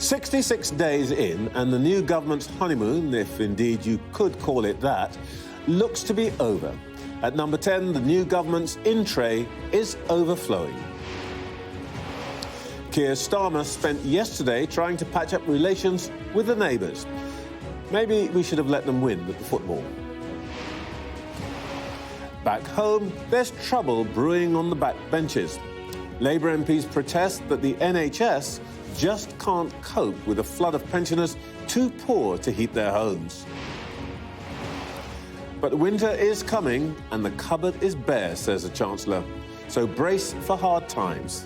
66 days in, and the new government's honeymoon, if indeed you could call it that, looks to be over. At number 10, the new government's in-tray is overflowing. Keir Starmer spent yesterday trying to patch up relations with the neighbours. Maybe we should have let them win at the football. Back home, there's trouble brewing on the back benches. Labour MPs protest that the NHS just can't cope with a flood of pensioners too poor to heat their homes. But winter is coming and the cupboard is bare, says the Chancellor. So brace for hard times.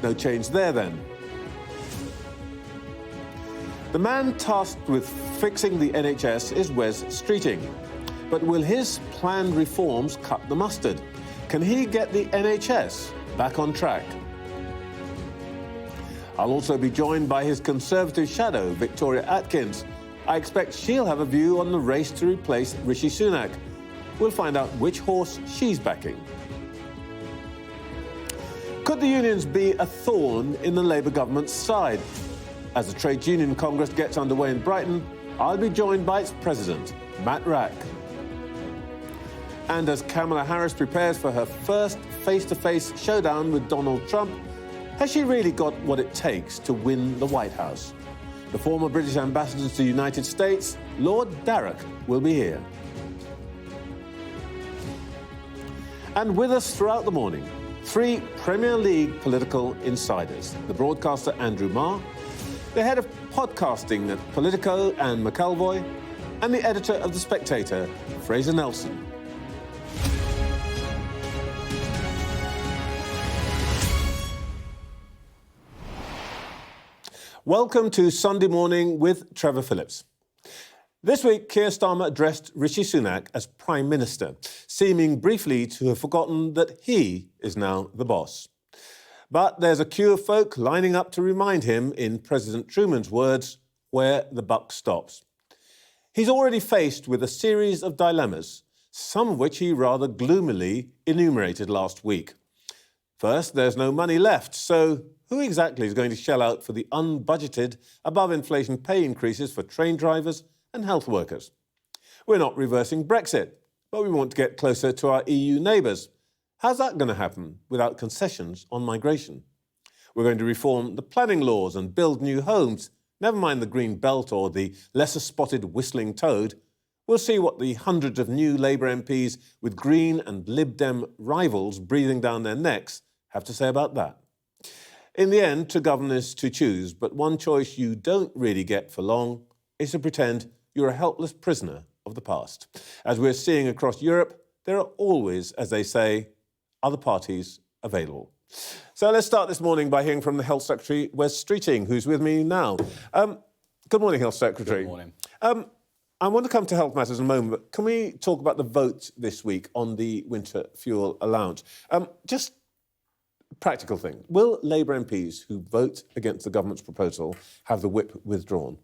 No change there, then. The man tasked with fixing the NHS is Wes Streeting. But will his planned reforms cut the mustard? Can he get the NHS back on track? I'll also be joined by his Conservative shadow, Victoria Atkins. I expect she'll have a view on the race to replace Rishi Sunak. We'll find out which horse she's backing. Could the unions be a thorn in the Labour government's side? As the Trades Union Congress gets underway in Brighton, I'll be joined by its president, Matt Wrack. And as Kamala Harris prepares for her first face-to-face showdown with Donald Trump, has she really got what it takes to win the White House? The former British ambassador to the United States, Lord Darroch, will be here. And with us throughout the morning, 3 Premier League political insiders. The broadcaster Andrew Marr, the head of podcasting at Politico and McElvoy, and the editor of The Spectator, Fraser Nelson. Welcome to Sunday Morning with Trevor Phillips. This week, Keir Starmer addressed Rishi Sunak as Prime Minister, seeming briefly to have forgotten that he is now the boss. But there's a queue of folk lining up to remind him, in President Truman's words, where the buck stops. He's already faced with a series of dilemmas, some of which he rather gloomily enumerated last week. First, there's no money left, so who exactly is going to shell out for the unbudgeted, above-inflation pay increases for train drivers and health workers? We're not reversing Brexit, but we want to get closer to our EU neighbours. How's that going to happen without concessions on migration? We're going to reform the planning laws and build new homes, never mind the green belt or the lesser-spotted whistling toad. We'll see what the hundreds of new Labour MPs with Green and Lib Dem rivals breathing down their necks have to say about that. In the end, to govern is to choose, but one choice you don't really get for long is to pretend you're a helpless prisoner of the past. As we're seeing across Europe, there are always, as they say, other parties available. So let's start this morning by hearing from the Health Secretary, Wes Streeting, who's with me now. Good morning, Health Secretary. Good morning. I want to come to health matters in a moment, but can we talk about the vote this week on the winter fuel allowance? Just practical thing. Will Labour MPs who vote against the government's proposal have the whip withdrawn?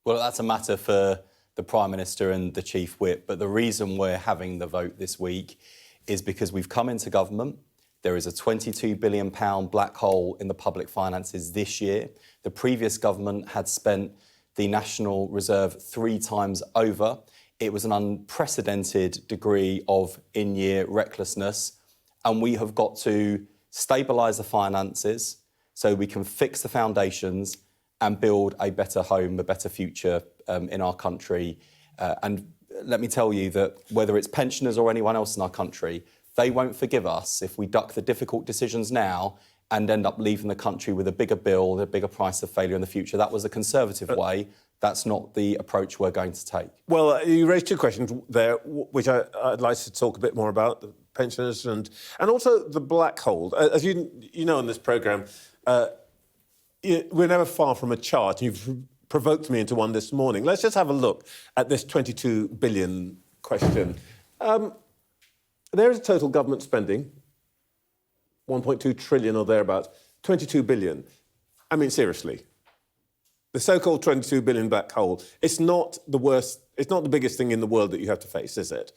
Well, that's a matter for the Prime Minister and the Chief Whip, but the reason we're having the vote this week is because we've come into government. There is a £22 billion black hole in the public finances this year. The previous government had spent the National Reserve 3 times over. It was an unprecedented degree of in-year recklessness, and we have got to stabilise the finances so we can fix the foundations and build a better home, a better future in our country. And let me tell you that whether it's pensioners or anyone else in our country, they won't forgive us if we duck the difficult decisions now and end up leaving the country with a bigger bill, a bigger price of failure in the future. That was the Conservative way. That's not the approach we're going to take. Well, you raised 2 questions there, which I'd like to talk a bit more about, the pensioners and also the black hole. As you know in this programme, we're never far from a chart. You've provoked me into one this morning. Let's just have a look at this 22 billion question. There is total government spending, 1.2 trillion or thereabouts, 22 billion. I mean, seriously. The so-called 22 billion black hole, it's not the worst, it's not the biggest thing in the world that you have to face, is it?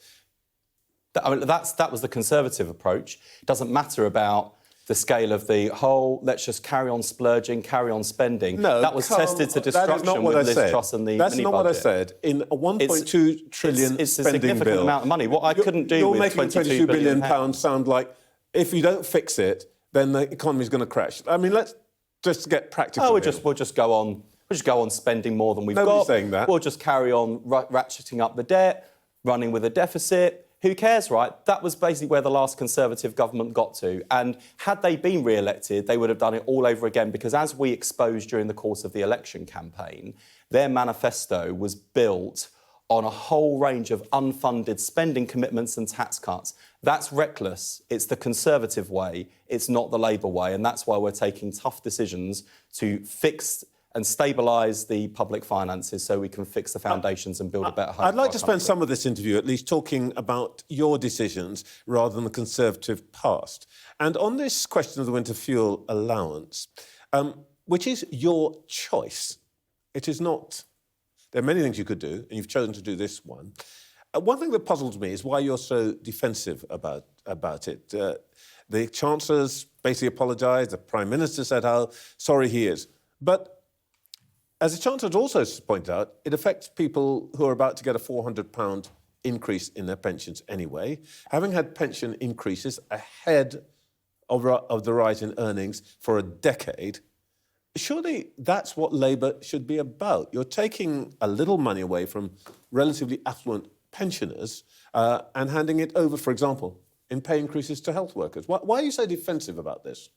I mean, that was the Conservative approach. It doesn't matter about the scale of the whole, let's just carry on splurging, carry on spending. No, that was tested to destruction with Liz Truss and the That's mini not budget. what I said. In a 1.2 trillion it's a spending significant bill, amount of money. What I couldn't do you're with making 22 billion pounds pounds sound like if you don't fix it, then the economy's going to crash. I mean, let's just get practical. Oh, we'll just go on spending more than we've Nobody's got. saying that. We'll just carry on ratcheting up the debt, running with a deficit. Who cares, right? That was basically where the last Conservative government got to. And had they been re-elected, they would have done it all over again, because as we exposed during the course of the election campaign, their manifesto was built on a whole range of unfunded spending commitments and tax cuts. That's reckless. It's the Conservative way. It's not the Labour way. And that's why we're taking tough decisions to fix and stabilise the public finances so we can fix the foundations and build a better home. I'd like to spend some of this interview at least talking about your decisions rather than the Conservative past. And on this question of the winter fuel allowance, which is your choice, it is not... There are many things you could do, and you've chosen to do this one. One thing that puzzles me is why you're so defensive about it. The Chancellor's basically apologised, the Prime Minister said how sorry he is. But as the Chancellor also pointed out, it affects people who are about to get a £400 increase in their pensions anyway, having had pension increases ahead of the rise in earnings for a decade. Surely that's what Labour should be about. You're taking a little money away from relatively affluent pensioners and handing it over, for example, in pay increases to health workers. Why are you so defensive about this?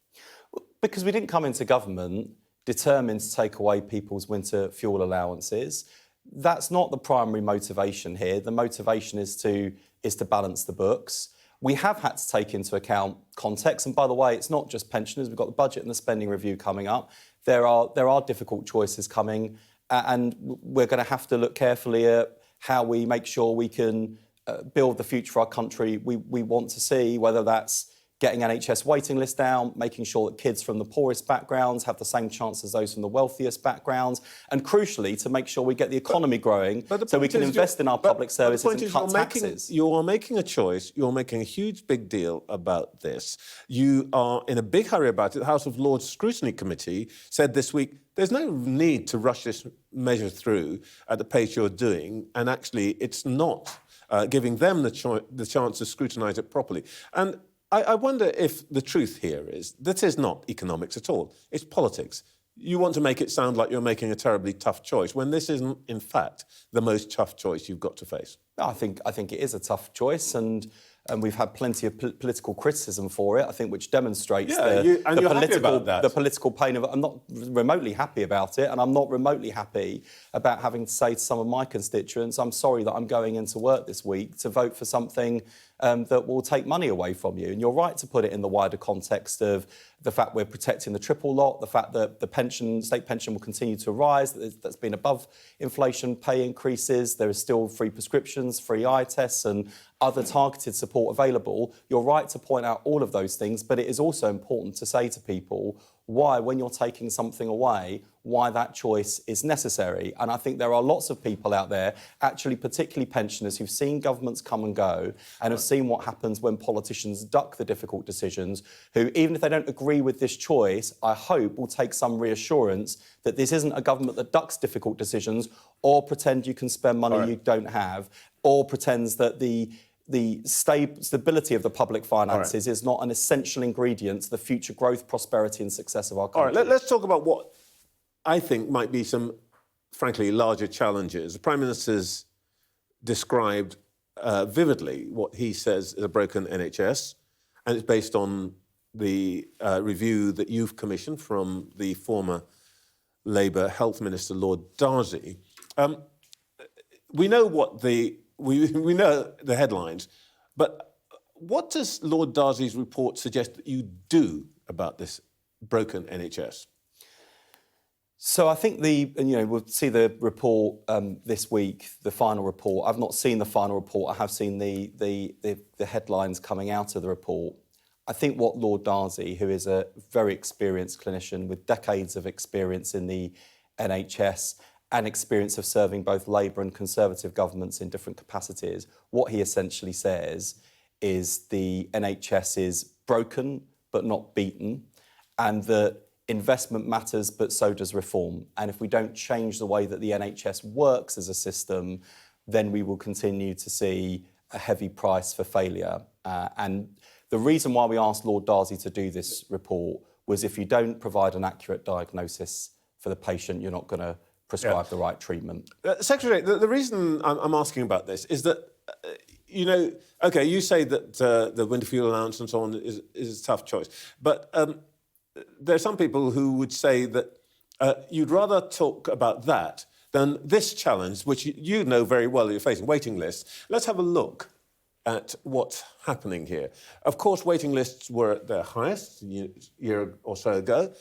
Because we didn't come into government determined to take away people's winter fuel allowances. That's not the primary motivation here. The motivation is to balance the books. We have had to take into account context, and by the way, it's not just pensioners. We've got the budget and the spending review coming up. There are difficult choices coming, and we're going to have to look carefully at how we make sure we can build the future for our country we want to see, whether that's getting NHS waiting list down, making sure that kids from the poorest backgrounds have the same chance as those from the wealthiest backgrounds, and crucially, to make sure we get the economy growing so we can invest in our public services and cut taxes. You are making a choice. You're making a huge, big deal about this. You are in a big hurry about it. The House of Lords Scrutiny Committee said this week there's no need to rush this measure through at the pace you're doing, and actually it's not giving them the chance to scrutinise it properly. And I wonder if the truth here is that is not economics at all. It's politics. You want to make it sound like you're making a terribly tough choice when this isn't, in fact, the most tough choice you've got to face. I think it is a tough choice, and we've had plenty of political criticism for it, I think, which demonstrates the political pain of it. I'm not remotely happy about it, and I'm not remotely happy about having to say to some of my constituents, I'm sorry that I'm going into work this week to vote for something that will take money away from you. And you're right to put it in the wider context of the fact we're protecting the triple lot, the fact that the state pension will continue to rise, that's been above inflation pay increases, there is still free prescriptions, free eye tests and other targeted support available. You're right to point out all of those things, but it is also important to say to people why, when you're taking something away, why that choice is necessary. And I think there are lots of people out there, actually particularly pensioners, who've seen governments come and go and have seen what happens when politicians duck the difficult decisions, who, even if they don't agree with this choice, I hope will take some reassurance that this isn't a government that ducks difficult decisions or pretend you can spend money you don't have, or pretends that the stability of the public finances is not an essential ingredient to the future growth, prosperity and success of our country. All right, let's talk about what I think might be some, frankly, larger challenges. The Prime Minister's described vividly what he says is a broken NHS, and it's based on the review that you've commissioned from the former Labour Health Minister, Lord Darcy. We know what we know the headlines, but what does Lord Darcy's report suggest that you do about this broken NHS? So I think we'll see the report this week, the final report. I've not seen the final report. I have seen the headlines coming out of the report. I think what Lord Darcy, who is a very experienced clinician with decades of experience in the NHS and experience of serving both Labour and Conservative governments in different capacities, what he essentially says is the NHS is broken, but not beaten, and that investment matters, but so does reform. And if we don't change the way that the NHS works as a system, then we will continue to see a heavy price for failure. And the reason why we asked Lord Darcy to do this report was if you don't provide an accurate diagnosis for the patient, you're not going to prescribe the right treatment. Secretary, the reason I'm asking about this is that, OK, you say that the winter fuel allowance and so on is a tough choice. But there are some people who would say that you'd rather talk about that than this challenge, which you know very well you're facing, waiting lists. Let's have a look at what's happening here. Of course, waiting lists were at their highest a year or so ago.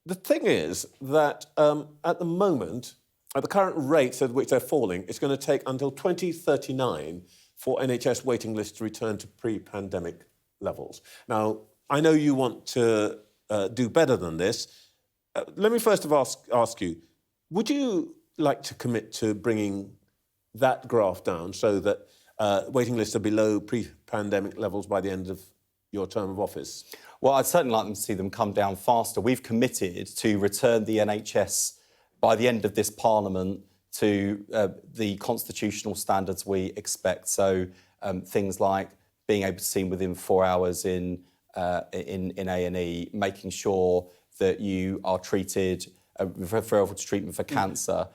The thing is that at the moment, at the current rates at which they're falling, it's going to take until 2039 for NHS waiting lists to return to pre-pandemic levels. Now, I know you want to do better than this. Let me first of all ask you, would you like to commit to bringing that graph down so that waiting lists are below pre-pandemic levels by the end of your term of office? Well, I'd certainly like them to see them come down faster. We've committed to return the NHS by the end of this Parliament to the constitutional standards we expect. So things like being able to see them within 4 hours in A&E, making sure that you are treated, referral to treatment for cancer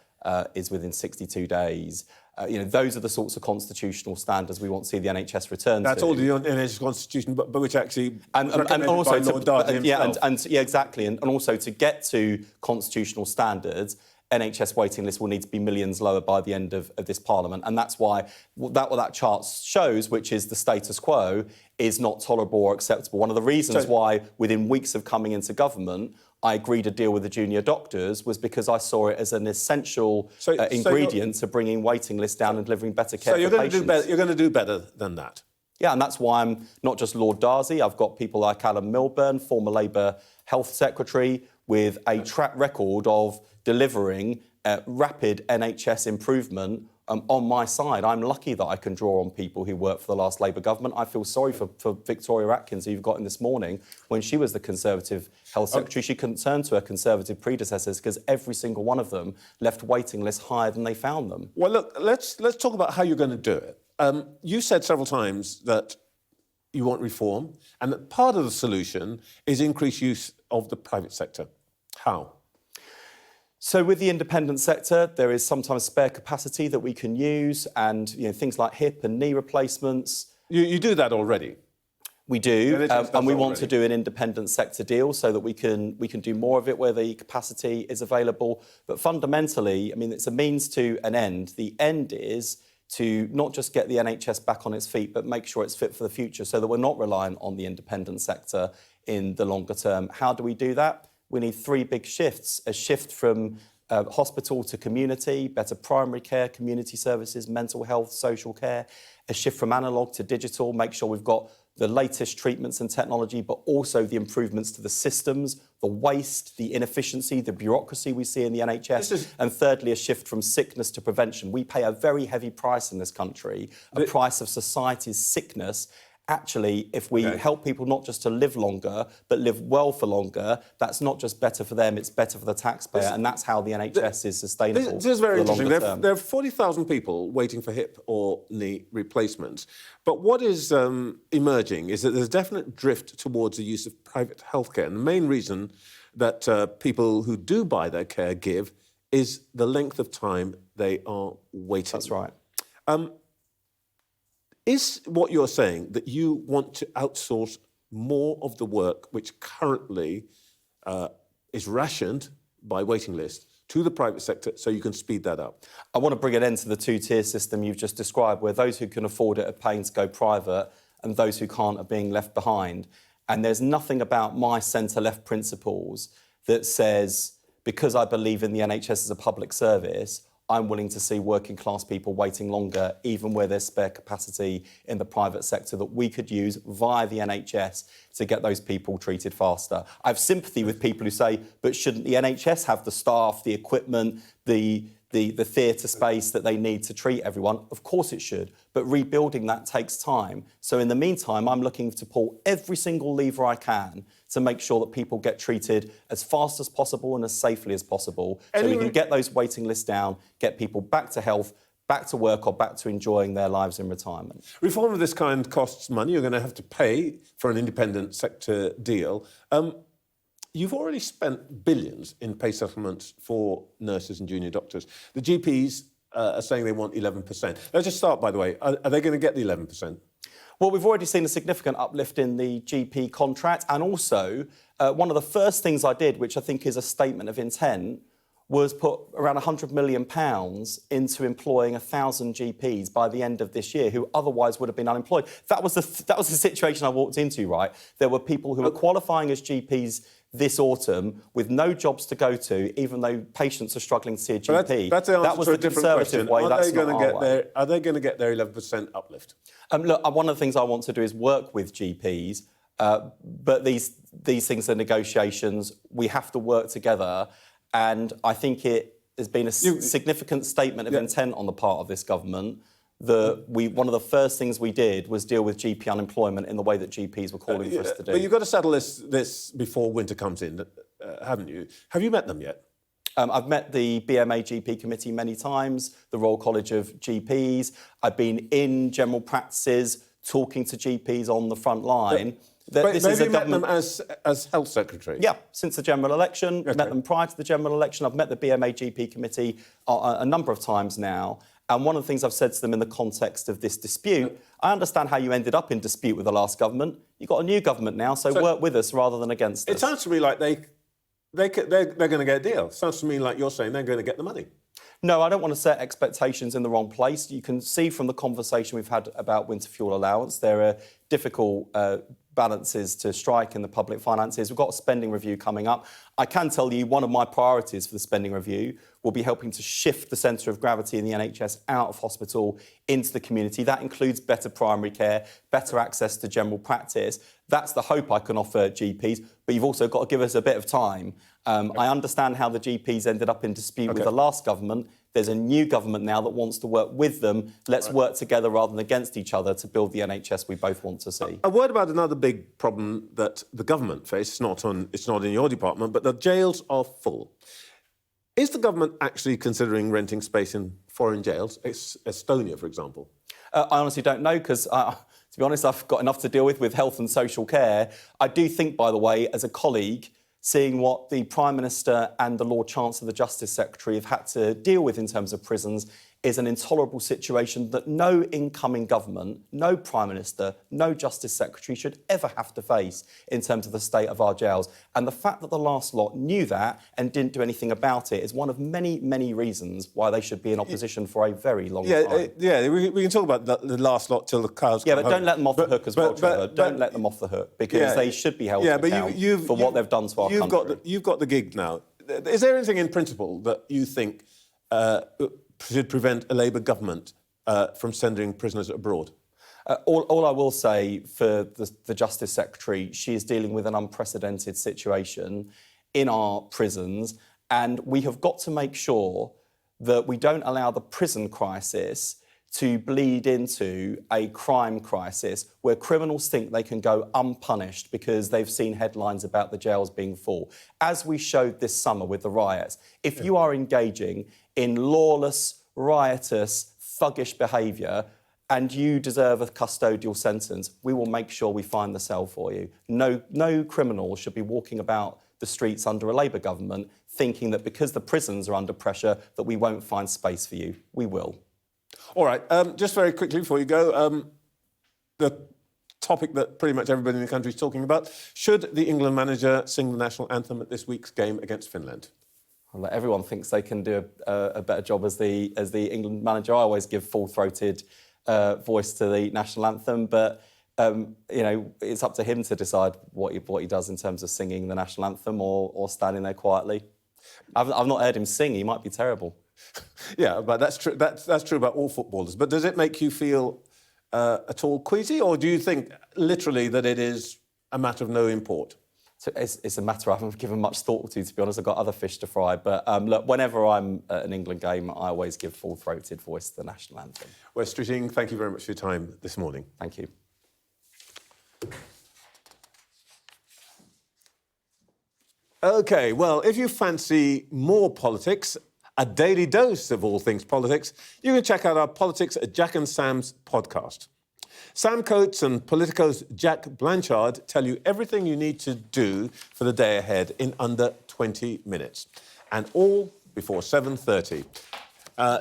is within 62 days. Those are the sorts of constitutional standards we want to see the NHS return to. That's all the NHS constitution, but which actually and also by Lord Darcy himself. Exactly, and also to get to constitutional standards, NHS waiting lists will need to be millions lower by the end of this Parliament, and that's why what that chart shows, which is the status quo, is not tolerable or acceptable. One of the reasons why, within weeks of coming into government, I agreed a deal with the junior doctors was because I saw it as an essential ingredient to bringing waiting lists down and delivering better care for patients. You're going to do better than that? Yeah, and that's why I'm not just Lord Darcy. I've got people like Alan Milburn, former Labour Health Secretary, with a track record of delivering rapid NHS improvement on my side. I'm lucky that I can draw on people who worked for the last Labour government. I feel sorry for Victoria Atkins, who you've got in this morning. When she was the Conservative Health Secretary, she couldn't turn to her Conservative predecessors because every single one of them left waiting lists higher than they found them. Well, look, let's talk about how you're going to do it. You said several times that you want reform and that part of the solution is increased use of the private sector. How? So with the independent sector, there is sometimes spare capacity that we can use, and things like hip and knee replacements. You do that already? We do, and we want to do an independent sector deal so that we can do more of it where the capacity is available. But fundamentally, I mean, it's a means to an end. The end is to not just get the NHS back on its feet, but make sure it's fit for the future so that we're not relying on the independent sector in the longer term. How do we do that? We need three big shifts: a shift from hospital to community, better primary care, community services, mental health, social care, a shift from analogue to digital, make sure we've got the latest treatments and technology, but also the improvements to the systems, the waste, the inefficiency, the bureaucracy we see in the NHS, and thirdly, a shift from sickness to prevention. We pay a very heavy price in this country, a price of society's sickness. Actually, if we help people not just to live longer, but live well for longer, that's not just better for them, it's better for the taxpayer, and that's how the NHS is sustainable. This is very interesting. There are 40,000 people waiting for hip or knee replacements. But what is emerging is that there's a definite drift towards the use of private healthcare. And the main reason that people who do buy their care give is the length of time they are waiting. That's right. Is what you're saying that you want to outsource more of the work which currently is rationed by waiting lists to the private sector so you can speed that up? I want to bring an end to the two-tier system you've just described, where those who can afford it are paying to go private and those who can't are being left behind. And there's nothing about my centre-left principles that says, because I believe in the NHS as a public service, I'm willing to see working class people waiting longer, even where there's spare capacity in the private sector that we could use via the NHS to get those people treated faster. I have sympathy with people who say, but shouldn't the NHS have the staff, the equipment, the the theatre space that they need to treat everyone. Of course it should, but rebuilding that takes time. So in the meantime, I'm looking to pull every single lever I can to make sure that people get treated as fast as possible and as safely as possible, so we can get those waiting lists down, get people back to health, back to work or back to enjoying their lives in retirement. Reform of this kind costs money. You're going to have to pay for an independent sector deal. You've already spent billions in pay settlements for nurses and junior doctors. The GPs are saying they want 11%. Let's just start, by the way. Are they going to get the 11%? Well, we've already seen a significant uplift in the GP contract, and also one of the first things I did, which I think is a statement of intent, was put around £100 million into employing 1,000 GPs by the end of this year, who otherwise would have been unemployed. That was the situation I walked into, right? There were people who were qualifying as GPs this autumn with no jobs to go to, even though patients are struggling to see a GP. That's the answer that was to a the different Conservative question. way. Are they going to get their 11% uplift? Look, one of the things I want to do is work with GPs, but these things are negotiations. We have to work together, and I think it has been a significant statement of intent on the part of this government. One of the first things we did was deal with GP unemployment in the way that GPs were calling for us to do. But you've got to settle this before winter comes in, haven't you? Have you met them yet? I've met the BMA GP committee many times, the Royal College of GPs. I've been in general practices talking to GPs on the front line. Maybe you met them as Health Secretary? Yeah, since the general election. Okay. Met them prior to the general election. I've met the BMA GP committee a number of times now. And one of the things I've said to them in the context of this dispute, I understand how you ended up in dispute with the last government. You've got a new government now, so work with us rather than against us. It sounds to me like they're going to get a deal. It sounds to me like you're saying they're going to get the money. No, I don't want to set expectations in the wrong place. You can see from the conversation we've had about winter fuel allowance, there are difficult balances to strike in the public finances. We've got a spending review coming up. I can tell you one of my priorities for the spending review will be helping to shift the centre of gravity in the NHS out of hospital into the community. That includes better primary care, better access to general practice. That's the hope I can offer GPs, but you've also got to give us a bit of time. I understand how the GPs ended up in dispute with the last government. There's a new government now that wants to work with them. Let's work together rather than against each other to build the NHS we both want to see. A word about another big problem that the government face. It's not in your department, but the jails are full. Is the government actually considering renting space in foreign jails, Estonia, for example? I honestly don't know, because to be honest, I've got enough to deal with health and social care. I do think, by the way, as a colleague, seeing what the Prime Minister and the Lord Chancellor, the Justice Secretary, have had to deal with in terms of prisons is an intolerable situation that no incoming government, no Prime Minister, no Justice Secretary should ever have to face in terms of the state of our jails. And the fact that the last lot knew that and didn't do anything about it is one of many, many reasons why they should be in opposition for a very long time. We can talk about the last lot till the cows come home. Yeah, but don't let them off the hook as well, Trevor. Don't let them off the hook, because they should be held to account for what they've done to our country. You've got the gig now. Is there anything in principle that you think should prevent a Labour government from sending prisoners abroad? All I will say for the Justice Secretary, she is dealing with an unprecedented situation in our prisons, and we have got to make sure that we don't allow the prison crisis to bleed into a crime crisis where criminals think they can go unpunished because they've seen headlines about the jails being full. As we showed this summer with the riots, if you are engaging in lawless, riotous, thuggish behaviour and you deserve a custodial sentence, we will make sure we find the cell for you. No criminal should be walking about the streets under a Labour government thinking that because the prisons are under pressure that we won't find space for you. We will. All right, just very quickly before you go, the topic that pretty much everybody in the country is talking about, should the England manager sing the national anthem at this week's game against Finland? Well, everyone thinks they can do a better job as the England manager. I always give full-throated voice to the national anthem, but it's up to him to decide what he does in terms of singing the national anthem or standing there quietly. I've not heard him sing. He might be terrible. Yeah, but that's true. That's true about all footballers. But does it make you feel at all queasy, or do you think literally that it is a matter of no import? So it's a matter I haven't given much thought to be honest. I've got other fish to fry. But look, whenever I'm at an England game, I always give full-throated voice to the national anthem. Wes Streeting, thank you very much for your time this morning. Thank you. OK, well, if you fancy more politics, a daily dose of all things politics, you can check out our Politics at Jack and Sam's podcast. Sam Coates and Politico's Jack Blanchard tell you everything you need to do for the day ahead in under 20 minutes, and all before 7:30.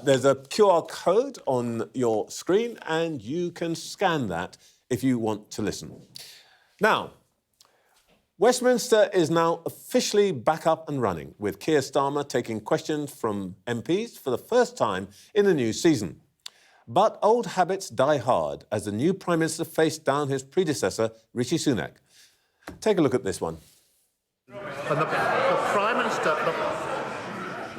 There's a QR code on your screen, and you can scan that if you want to listen. Now, Westminster is now officially back up and running, with Keir Starmer taking questions from MPs for the first time in the new season. But old habits die hard as the new Prime Minister faced down his predecessor, Rishi Sunak. Take a look at this one. And the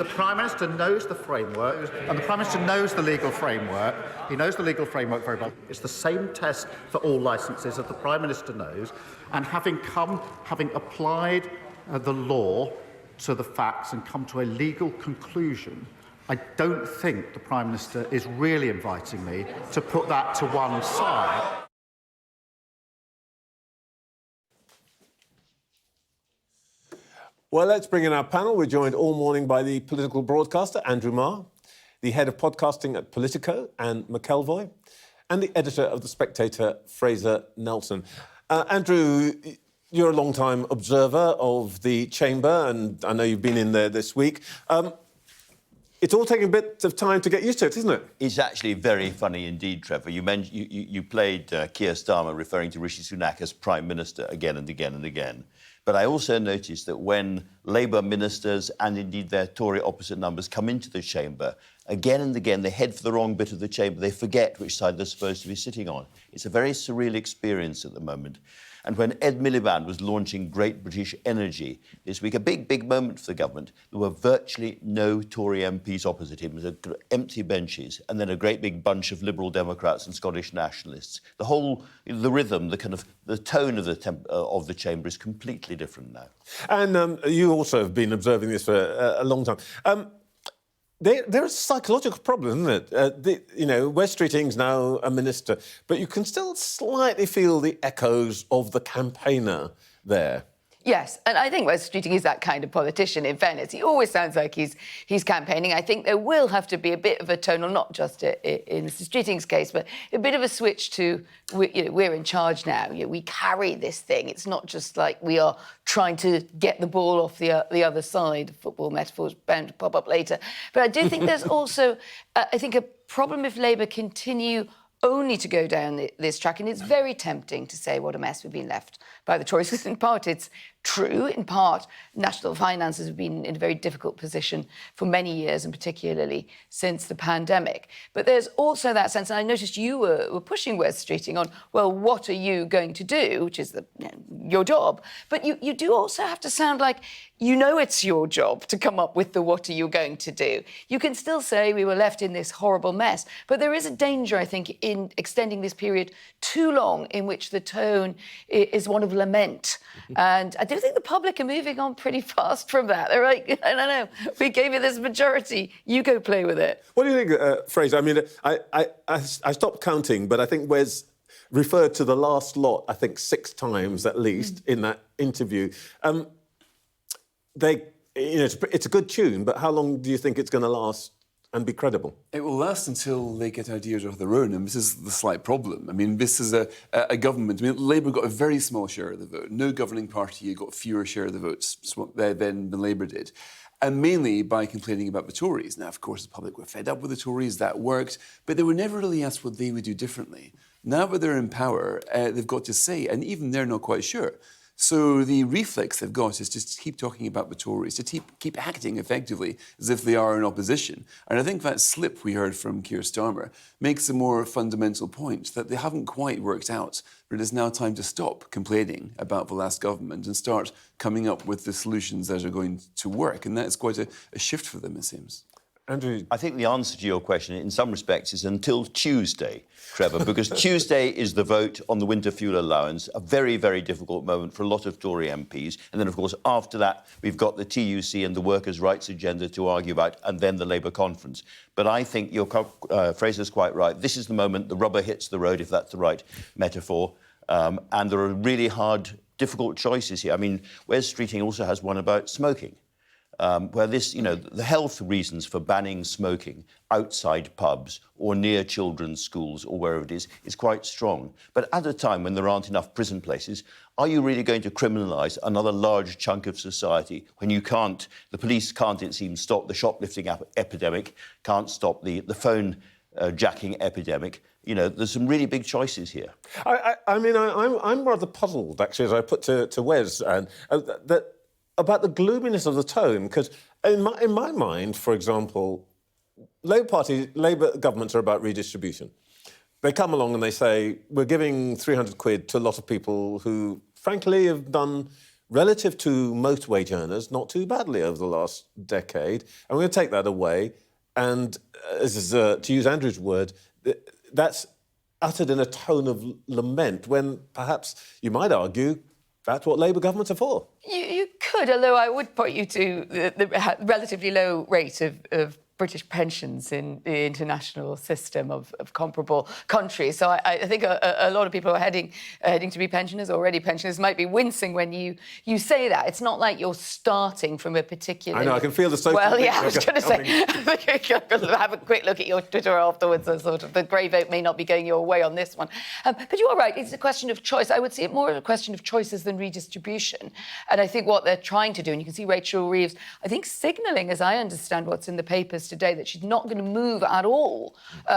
Prime Minister knows the framework, and the Prime Minister knows the legal framework. He knows the legal framework very well. It's the same test for all licences that the Prime Minister knows. And having applied the law to the facts and come to a legal conclusion, I don't think the Prime Minister is really inviting me to put that to one side. Well, let's bring in our panel. We're joined all morning by the political broadcaster, Andrew Marr, the head of podcasting at Politico, Anne McElvoy, and the editor of The Spectator, Fraser Nelson. Andrew, you're a long-time observer of the Chamber, and I know you've been in there this week. It's all taking a bit of time to get used to it, isn't it? It's actually very funny indeed, Trevor. You played Keir Starmer referring to Rishi Sunak as Prime Minister again and again and again. But I also noticed that when Labour ministers and indeed their Tory opposite numbers come into the chamber, again and again they head for the wrong bit of the chamber. They forget which side they're supposed to be sitting on. It's a very surreal experience at the moment. And when Ed Miliband was launching Great British Energy this week, a big moment for the government, there were virtually no Tory MPs opposite him. There were empty benches, and then a great big bunch of Liberal Democrats and Scottish nationalists. The rhythm, the tone of the chamber is completely different now. And you also have been observing this for a long time. There is a psychological problem, isn't it? Wes Streeting's now a minister, but you can still slightly feel the echoes of the campaigner there. Yes, and I think Wes Streeting is that kind of politician, in fairness. He always sounds like he's campaigning. I think there will have to be a bit of a tonal, not just in Mr Streeting's case, but a bit of a switch to, we're in charge now. We carry this thing. It's not just like we are trying to get the ball off the other side. Football metaphors bound to pop up later. But I do think there's also, I think, a problem if Labour continue only to go down this track, and it's very tempting to say what a mess we've been left by the Tories. In part, it's true. In part, national finances have been in a very difficult position for many years, and particularly since the pandemic. But there's also that sense, and I noticed you were pushing Wes Streeting on, well, what are you going to do, which is your job. But you do also have to sound like it's your job to come up with the what are you going to do. You can still say we were left in this horrible mess, but there is a danger, I think, in extending this period too long in which the tone is one of lament. And I do think the public are moving on pretty fast from that. They're like, I don't know, we gave you this majority, you go play with it. What do you think, Fraser? I mean, I stopped counting, but I think Wes referred to the last lot, I think 6 times at least, in that interview. It's a good tune, but how long do you think it's going to last and be credible? It will last until they get ideas of their own, and this is the slight problem. I mean, this is a government. I mean, Labour got a very small share of the vote. No governing party got fewer share of the votes than Labour did. And mainly by complaining about the Tories. Now, of course, the public were fed up with the Tories, that worked, but they were never really asked what they would do differently. Now that they're in power, they've got to say, and even they're not quite sure. So the reflex they've got is just to keep talking about the Tories, to keep acting effectively as if they are in opposition. And I think that slip we heard from Keir Starmer makes a more fundamental point, that they haven't quite worked out, but it is now time to stop complaining about the last government and start coming up with the solutions that are going to work. And that's quite a shift for them, it seems. Andrew? I think the answer to your question, in some respects, is until Tuesday, Trevor, because Tuesday is the vote on the winter fuel allowance, a very, very difficult moment for a lot of Tory MPs. And then, of course, after that, we've got the TUC and the workers' rights agenda to argue about, and then the Labour conference. But I think your Fraser's quite right. This is the moment the rubber hits the road, if that's the right metaphor. And there are really hard, difficult choices here. I mean, Wes Streeting also has one about smoking. Where this, the health reasons for banning smoking outside pubs or near children's schools or wherever it is quite strong. But at a time when there aren't enough prison places, are you really going to criminalise another large chunk of society when the police can't, it seems, stop the shoplifting epidemic, can't stop the phone jacking epidemic? There's some really big choices here. I'm rather puzzled, actually, as I put to Wes, that about the gloominess of the tone, because in my mind, for example, Labour governments are about redistribution. They come along and they say, we're giving 300 quid to a lot of people who, frankly, have done, relative to most wage earners, not too badly over the last decade, and we're going to take that away. And, to use Andrew's word, that's uttered in a tone of lament, when perhaps you might argue that's what Labour governments are for. You could, although I would point you to the relatively low rate of British pensions in the international system of comparable countries. So I think a lot of people are heading to be pensioners, already pensioners, might be wincing when you say that. It's not like you're starting from a particular... I know, I can feel the social... Well, yeah, I was going to say, have a quick look at your Twitter afterwards, and sort of the grey vote may not be going your way on this one. But you are right, it's a question of choice. I would see it more as a question of choices than redistribution. And I think what they're trying to do, and you can see Rachel Reeves, I think, signalling, as I understand what's in the papers today, that she's not going to move at all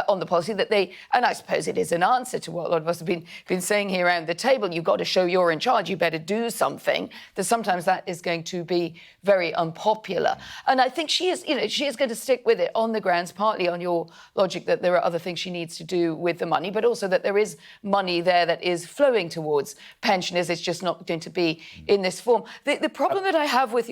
on the policy that they... And I suppose it is an answer to what a lot of us have been saying here around the table. You've got to show you're in charge. You better do something. That sometimes that is going to be very unpopular. And I think she is going to stick with it on the grounds, partly on your logic that there are other things she needs to do with the money, but also that there is money there that is flowing towards pensioners. It's just not going to be in this form. The problem that I have with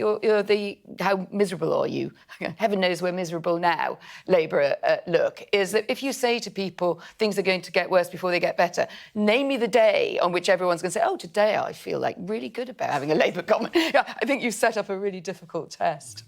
how miserable are you? Heaven knows we're miserable now, Labour look, is that if you say to people things are going to get worse before they get better, name me the day on which everyone's going to say, oh, today I feel like really good about having a Labour government. Yeah, I think you've set up a really difficult test.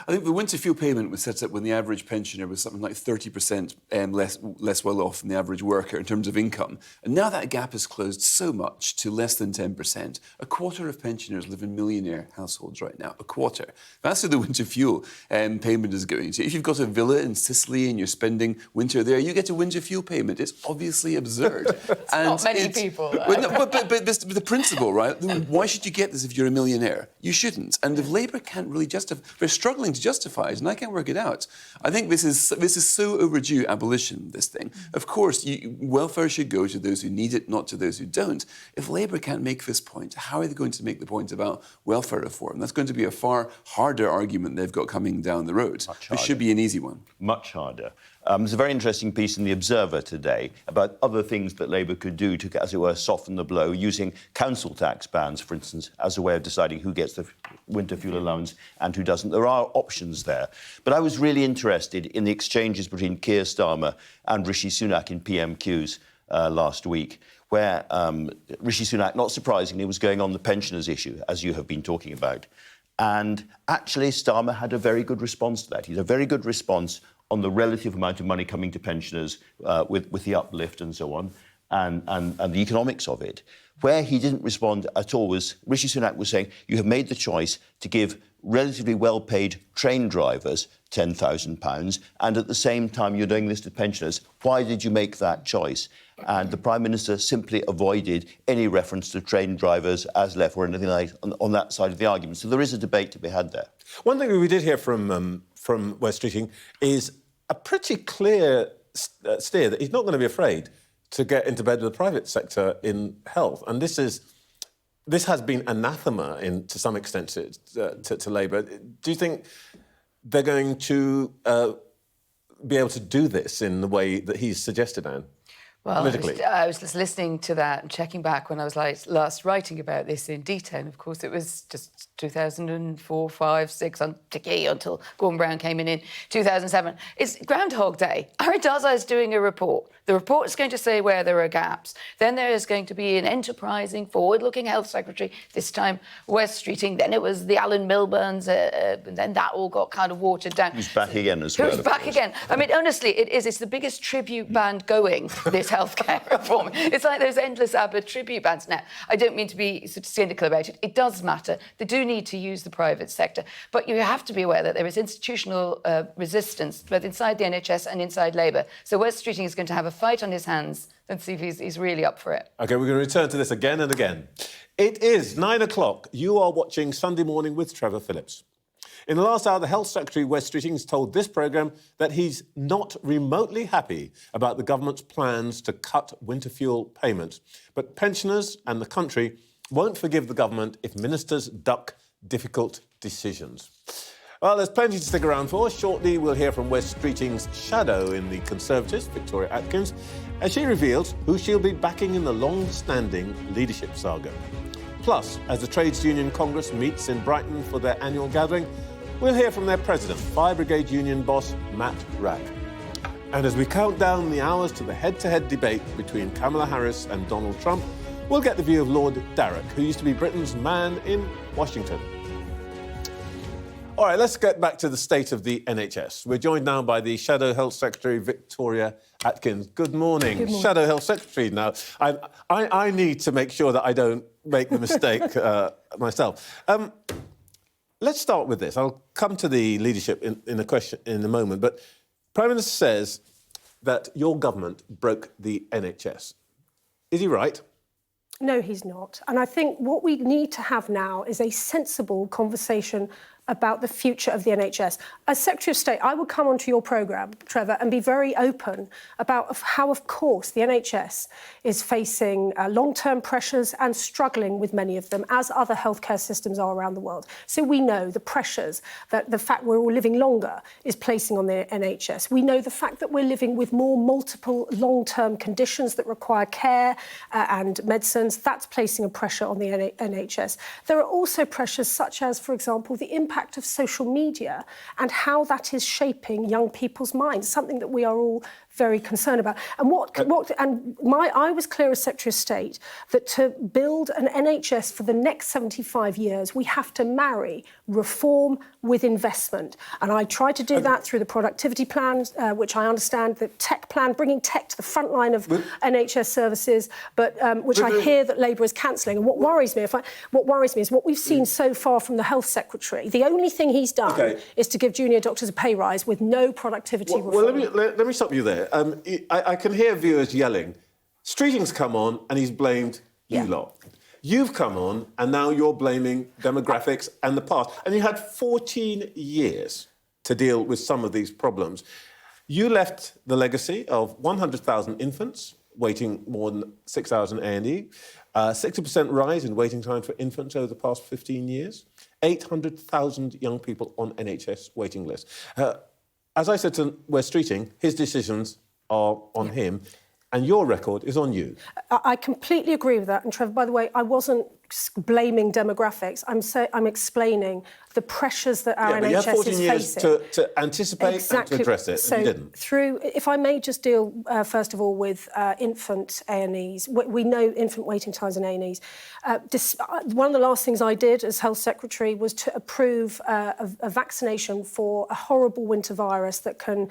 I think the winter fuel payment was set up when the average pensioner was something like 30% less well off than the average worker in terms of income. And now that gap has closed so much to less than 10%. A quarter of pensioners live in millionaire households right now. A quarter. That's where the winter fuel payment is going. So if you've got a villa in Sicily and you're spending winter there, you get a winter fuel payment. It's obviously absurd. Not many people. But the principle, right? Why should you get this if you're a millionaire? You shouldn't. And if Labour can't really justify... They're struggling to justify it, and I can't work it out. I think this is so overdue, abolition, this thing. Of course, welfare should go to those who need it, not to those who don't. If Labour can't make this point, how are they going to make the point about welfare reform? That's going to be a far harder argument they've got coming down the road. This should be an easy one. Much harder. There's a very interesting piece in The Observer today about other things that Labour could do to, as it were, soften the blow, using council tax bans, for instance, as a way of deciding who gets the winter fuel allowance and who doesn't. There are options there. But I was really interested in the exchanges between Keir Starmer and Rishi Sunak in PMQs last week, where Rishi Sunak, not surprisingly, was going on the pensioners issue, as you have been talking about. And actually, Starmer had a very good response to that. He had a very good response on the relative amount of money coming to pensioners with the uplift and so on, and the economics of it. Where he didn't respond at all was Rishi Sunak was saying, you have made the choice to give relatively well-paid train drivers £10,000, and at the same time you're doing this to pensioners. Why did you make that choice? And the Prime Minister simply avoided any reference to train drivers as left or anything like on that side of the argument. So there is a debate to be had there. One thing we did hear from Wes Streeting is a pretty clear steer that he's not going to be afraid to get into bed with the private sector in health. And this has been anathema to some extent to Labour. Do you think they're going to be able to do this in the way that he's suggested, Anne? Well, politically? I was just listening to that and checking back when I was last writing about this in detail. And of course, it was just 2004, 5, 6, until Gordon Brown came in 2007. It's Groundhog Day. Aritaza is doing a report. The report is going to say where there are gaps. Then there is going to be an enterprising, forward-looking health secretary, this time West Streeting. Then it was the Alan Milburns, and then that all got kind of watered down. Who's back again as well? Who's back again? I mean, honestly, it is. It's the biggest tribute band going, this healthcare reform. It's like those endless ABBA tribute bands. Now, I don't mean to be sort of cynical about it. It does matter. They do need to use the private sector. But you have to be aware that there is institutional resistance, both inside the NHS and inside Labour. So West Streeting is going to have a fight on his hands and see if he's really up for it. OK, we're going to return to this again and again. It is 9 o'clock. You are watching Sunday Morning with Trevor Phillips. In the last hour, the Health Secretary, West Streeting, has told this programme that he's not remotely happy about the government's plans to cut winter fuel payments. But pensioners and the country won't forgive the government if ministers duck difficult decisions. Well, there's plenty to stick around for. Shortly, we'll hear from West Streeting's shadow in the Conservatives, Victoria Atkins, as she reveals who she'll be backing in the long-standing leadership saga. Plus, as the Trades Union Congress meets in Brighton for their annual gathering, we'll hear from their president, Fire Brigade Union boss Matt Wrack. And as we count down the hours to the head-to-head debate between Kamala Harris and Donald Trump, we'll get the view of Lord Darroch, who used to be Britain's man in Washington. All right, let's get back to the state of the NHS. We're joined now by the Shadow Health Secretary, Victoria Atkins. Good morning. Good morning. Shadow Health Secretary now. I need to make sure that I don't make the mistake myself. Let's start with this. I'll come to the leadership in a question in a moment. But Prime Minister says that your government broke the NHS. Is he right? No, he's not. And I think what we need to have now is a sensible conversation about the future of the NHS. As Secretary of State, I will come onto your programme, Trevor, and be very open about how, of course, the NHS is facing long-term pressures and struggling with many of them, as other healthcare systems are around the world. So we know the pressures that the fact we're all living longer is placing on the NHS. We know the fact that we're living with more multiple long-term conditions that require care and medicines. That's placing a pressure on the NHS. There are also pressures such as, for example, the impact of social media and how that is shaping young people's minds, something that we are all very concerned about. And I was clear as Secretary of State that to build an NHS for the next 75 years, we have to marry reform with investment. And I tried to do that through the productivity plan, which I understand, the tech plan, bringing tech to the front line of NHS services, but which I hear that Labour is cancelling. And what worries me is what we've seen so far from the Health Secretary. The only thing he's done is to give junior doctors a pay rise with no productivity reform. Well, let me stop you there. I can hear viewers yelling, Streeting's come on and he's blamed you lot. You've come on and now you're blaming demographics and the past. And you had 14 years to deal with some of these problems. You left the legacy of 100,000 infants waiting more than 6 hours in A&E, 60% rise in waiting time for infants over the past 15 years, 800,000 young people on NHS waiting lists. As I said to West Streeting, his decisions are on him, and your record is on you. I completely agree with that. And Trevor, by the way, I wasn't blaming demographics. I'm explaining the pressures that our NHS is facing. You had 14 years to anticipate and to address it, and you didn't. If I may just deal, first of all, with infant A&Es. We know infant waiting times in A&Es. One of the last things I did as Health Secretary was to approve a vaccination for a horrible winter virus that can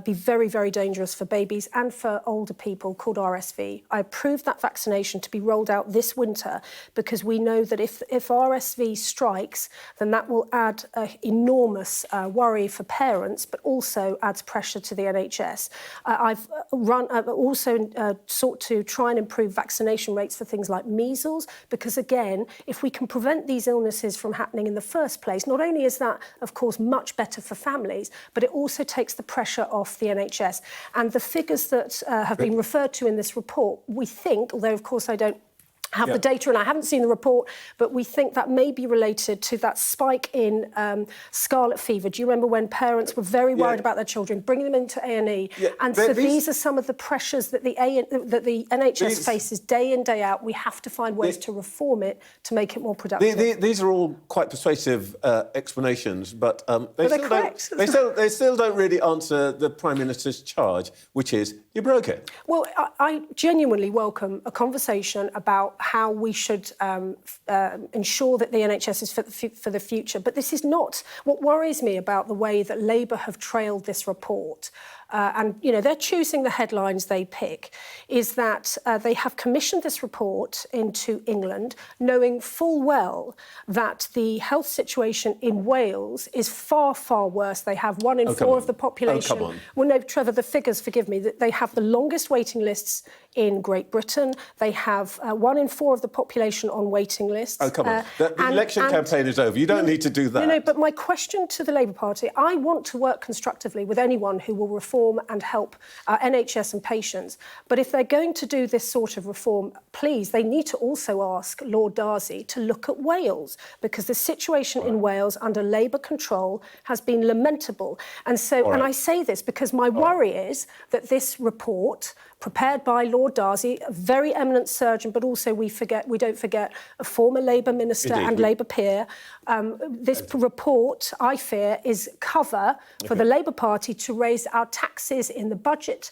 be very, very dangerous for babies and for older people, called RSV. I approved that vaccination to be rolled out this winter because we know that if RSV strikes, then that will add enormous worry for parents, but also adds pressure to the NHS. I've also sought to try and improve vaccination rates for things like measles, because again, if we can prevent these illnesses from happening in the first place, not only is that, of course, much better for families, but it also takes the pressure off the NHS. And the figures that have been referred to in this report, we think, although of course I don't have the data, and I haven't seen the report, but we think that may be related to that spike in scarlet fever. Do you remember when parents were very worried about their children, bringing them into A&E? Yeah. And so these are some of the pressures that the NHS faces day in, day out. We have to find ways to reform it to make it more productive. These are all quite persuasive explanations, but they still don't really answer the Prime Minister's charge, which is you broke it. Well, I genuinely welcome a conversation about how we should ensure that the NHS is for the future. But this is not what worries me about the way that Labour have trailed this report. And, you know, they're choosing the headlines they pick, is that they have commissioned this report into England, knowing full well that the health situation in Wales is far, far worse. They have 1 in 4 of the population. Oh, come on. Well, no, Trevor, the figures, forgive me, that they have the longest waiting lists in Great Britain. They have 1 in 4 of the population on waiting lists. Oh, come on. The election campaign is over. You don't need to do that. No, but my question to the Labour Party, I want to work constructively with anyone who will reform and help our NHS and patients. But if they're going to do this sort of reform, please, they need to also ask Lord Darroch to look at Wales, because the situation in Wales under Labour control has been lamentable. And so, and I say this because my worry is that this report, prepared by Lord Darroch, a very eminent surgeon, but also we don't forget a former Labour minister and Labour peer. This report, I fear, is cover for the Labour Party to raise our taxes in the budget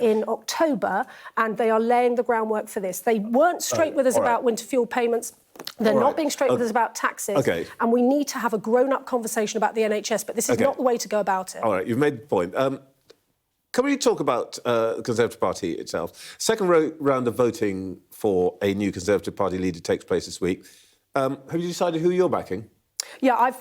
in October, and they are laying the groundwork for this. They weren't straight with us about winter fuel payments. They're not being straight with us about taxes. And we need to have a grown-up conversation about the NHS, but this is not the way to go about it. All right, you've made the point. Can we talk about the Conservative Party itself? Second round of voting for a new Conservative Party leader takes place this week. Have you decided who you're backing? Yeah, I've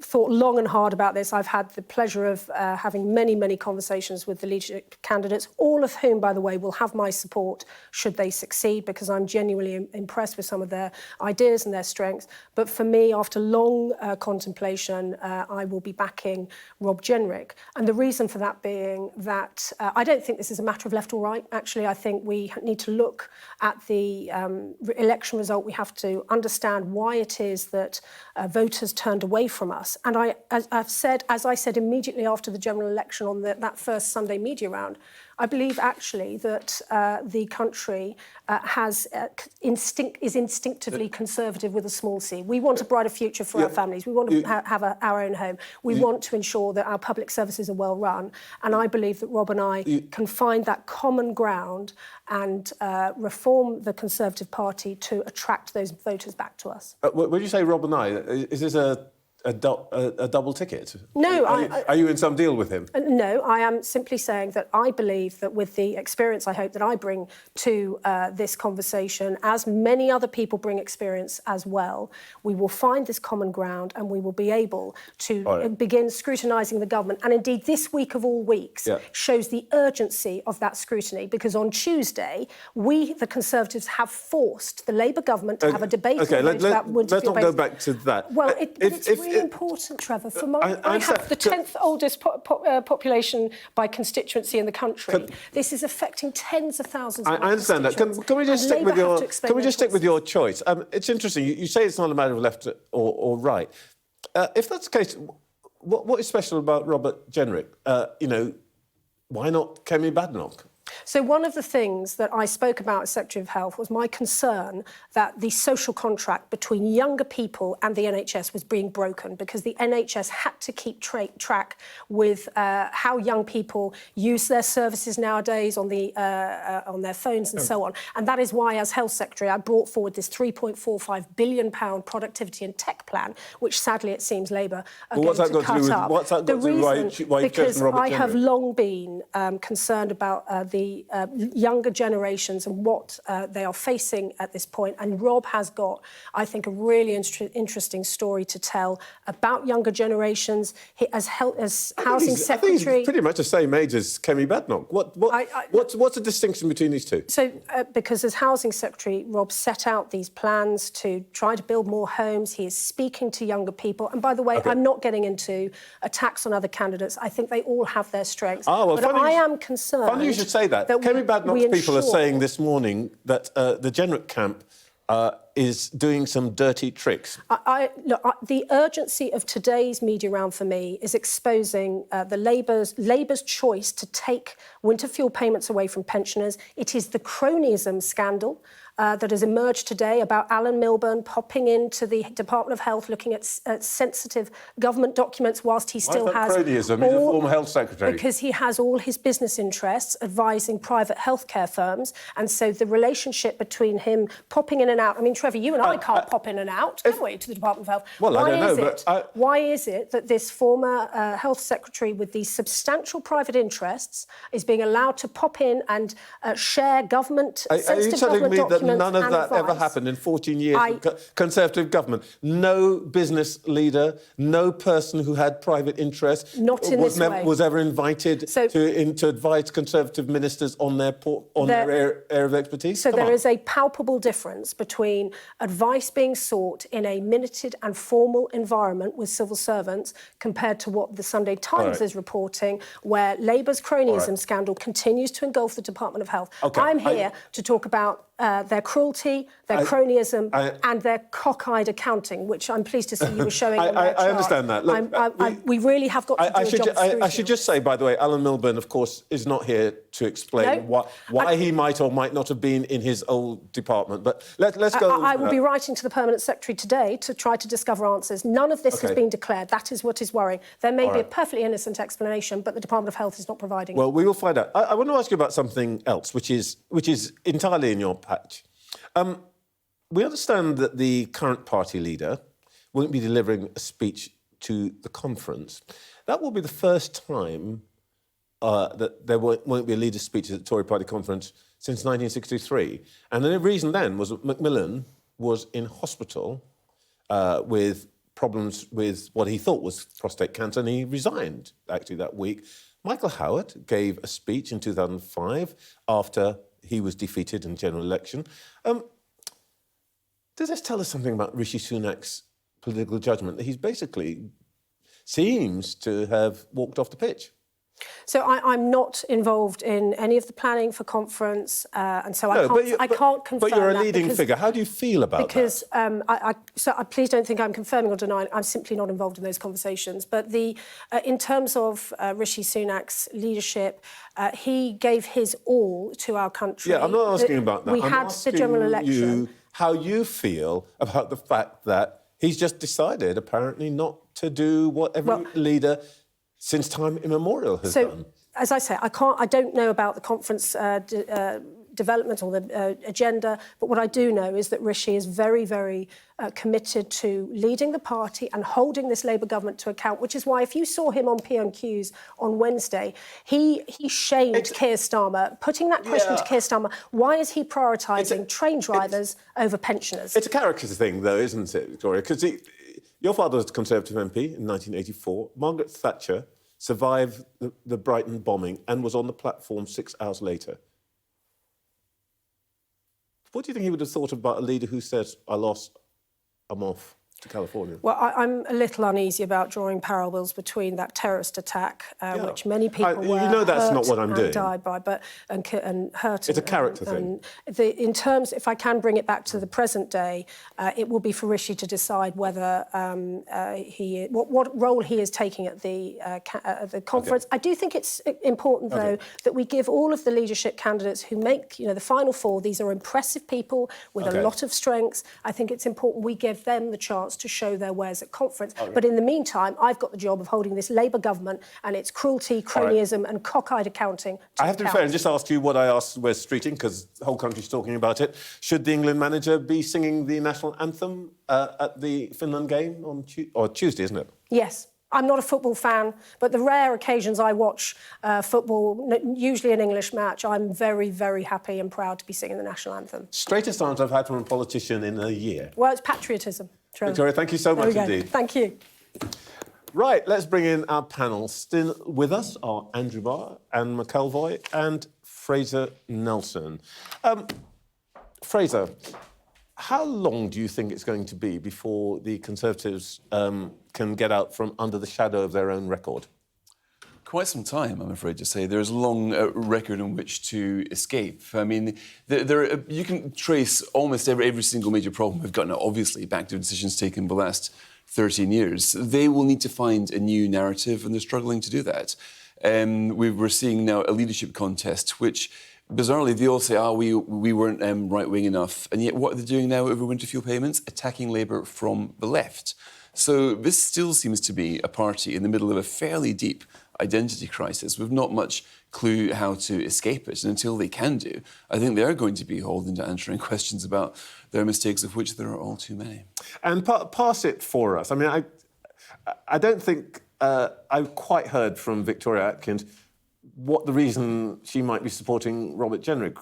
thought long and hard about this. I've had the pleasure of having many, many conversations with the leadership candidates, all of whom, by the way, will have my support should they succeed, because I'm genuinely impressed with some of their ideas and their strengths. But for me, after long contemplation, I will be backing Rob Jenrick. And the reason for that being that I don't think this is a matter of left or right. Actually, I think we need to look at the election result. We have to understand why it is that voters turned away from us. And as I said immediately after the general election on that first Sunday media round, I believe actually that the country is instinctively conservative with a small c. We want a brighter future for our families. We want to have our own home. We want to ensure that our public services are well run. And I believe that Rob and I can find that common ground and reform the Conservative Party to attract those voters back to us. When you say Rob and I, is this a double ticket? No. Are you in some deal with him? No, I am simply saying that I believe that with the experience I hope that I bring to this conversation, as many other people bring experience as well, we will find this common ground and we will be able to begin scrutinising the government. And indeed, this week of all weeks shows the urgency of that scrutiny, because on Tuesday, we, the Conservatives, have forced the Labour government to have a debate about winter let's fuel not go back to that. Well, it's really important, Trevor. I have the 10th oldest population by constituency in the country. This is affecting tens of thousands of I understand that. Can we just stick with your choice? It's interesting. You say it's not a matter of left or right. If that's the case, what is special about Robert Jenrick? Why not Kemi Badenoch? So one of the things that I spoke about as Secretary of Health was my concern that the social contract between younger people and the NHS was being broken, because the NHS had to keep track with how young people use their services nowadays on their phones and so on. And that is why, as Health Secretary, I brought forward this £3.45 billion productivity and tech plan, which sadly it seems Labour are going to cut up. What's that got to do with why you've chosen Robert Jenrick? I have long been concerned about the younger generations and what they are facing at this point. And Rob has got, I think, a really interesting story to tell about younger generations. As Housing Secretary... I think he's pretty much the same age as Kemi Badenoch. What's the distinction between these two? So, because as Housing Secretary, Rob set out these plans to try to build more homes. He is speaking to younger people. And by the way, I'm not getting into attacks on other candidates. I think they all have their strengths. But I am concerned... Funny you should say that. Kemi Badenoch's people are ensure- saying this morning that the Jenrick camp is doing some dirty tricks. The urgency of today's media round for me is exposing Labour's choice to take winter fuel payments away from pensioners. It is the cronyism scandal that has emerged today about Alan Milburn popping into the Department of Health, looking at sensitive government documents whilst he still has... Why is that cronyism? He's a former health secretary. Because he has all his business interests advising private healthcare firms, and so the relationship between him popping in and out... I mean, Trevor, you and I can't pop in and out, can we, to the Department of Health? Well, I don't know, Why is it that this former health secretary with these substantial private interests is being allowed to pop in and share government, sensitive government documents? None of that ever happened in 14 years of Conservative government. No business leader, no person who had private interests was ever invited to advise Conservative ministers on their area of expertise. So there is a palpable difference between advice being sought in a minuted and formal environment with civil servants compared to what the Sunday Times is reporting, where Labour's cronyism scandal continues to engulf the Department of Health. I'm here to talk about their cruelty, their cronyism, and their cockeyed accounting, which I'm pleased to see you were showing on their chart. I understand that. Look, we really have got to do a job of scrutiny. I should just say, by the way, Alan Milburn, of course, is not here to explain why he might or might not have been in his old department. But let's go... I will be writing to the Permanent Secretary today to try to discover answers. None of this has been declared. That is what is worrying. There may be a perfectly innocent explanation, but the Department of Health is not providing it. Well, we will find out. I want to ask you about something else, which is entirely in your patch. We understand that the current party leader won't be delivering a speech to the conference. That will be the first time that there won't be a leader's speech at the Tory party conference since 1963. And the reason then was that Macmillan was in hospital with problems with what he thought was prostate cancer, and he resigned, actually, that week. Michael Howard gave a speech in 2005 after he was defeated in the general election. Does this tell us something about Rishi Sunak's political judgment, that he's basically seems to have walked off the pitch? So I'm not involved in any of the planning for conference, and so I can't confirm. But you're a that leading figure. How do you feel about that? Please don't think I'm confirming or denying. I'm simply not involved in those conversations. But in terms of Rishi Sunak's leadership, he gave his all to our country. Yeah, I'm not asking about that. We had the general election. How you feel about the fact that he's just decided, apparently, not to do what every leader since time immemorial has done. As I say, I don't know about the conference development or the agenda, but what I do know is that Rishi is very, very committed to leading the party and holding this Labour government to account, which is why if you saw him on PMQs on Wednesday, he shamed Keir Starmer, putting that question to Keir Starmer, why is he prioritising train drivers over pensioners? It's a character thing, though, isn't it, Victoria? Because your father was a Conservative MP in 1984. Margaret Thatcher survived the Brighton bombing and was on the platform 6 hours later. What do you think he would have thought about a leader who says, I'm off to California? Well, I'm a little uneasy about drawing parallels between that terrorist attack, which many people were that's not what I'm doing. Died by, and hurt. It's a character thing. In terms, if I can bring it back to the present day, it will be for Rishi to decide whether what role he is taking at the conference. I do think it's important, though, that we give all of the leadership candidates who make the final four. These are impressive people with a lot of strengths. I think it's important we give them the chance to show their wares at conference. But in the meantime, I've got the job of holding this Labour government and its cruelty, cronyism and cockeyed accounting to I have to be fair and just ask you what I asked Wes Streeting, because the whole country's talking about it. Should the England manager be singing the national anthem at the Finland game on Tuesday, isn't it? Yes. I'm not a football fan, but the rare occasions I watch football, usually an English match, I'm very, very happy and proud to be singing the national anthem. Straightest answer I've had from a politician in a year. Well, it's patriotism, Trevor. Victoria, thank you so much indeed. Thank you. Right, let's bring in our panel. Still with us are Andrew Barr, Anne McElvoy and Fraser Nelson. Fraser, how long do you think it's going to be before the Conservatives can get out from under the shadow of their own record? Quite some time, I'm afraid to say. There's a long record on which to escape. I mean, you can trace almost every single major problem we've got now, obviously, back to decisions taken the last 13 years. They will need to find a new narrative, and they're struggling to do that. We're seeing now a leadership contest, which, bizarrely, they all say, we weren't right-wing enough. And yet what are they doing now over winter fuel payments? Attacking Labour from the left. So this still seems to be a party in the middle of a fairly deep identity crisis with not much clue how to escape it. And until they can do, I think they are going to be holding to answering questions about their mistakes, of which there are all too many. And pass it for us. I mean, I don't think I've quite heard from Victoria Atkins what the reason she might be supporting Robert Jenrick.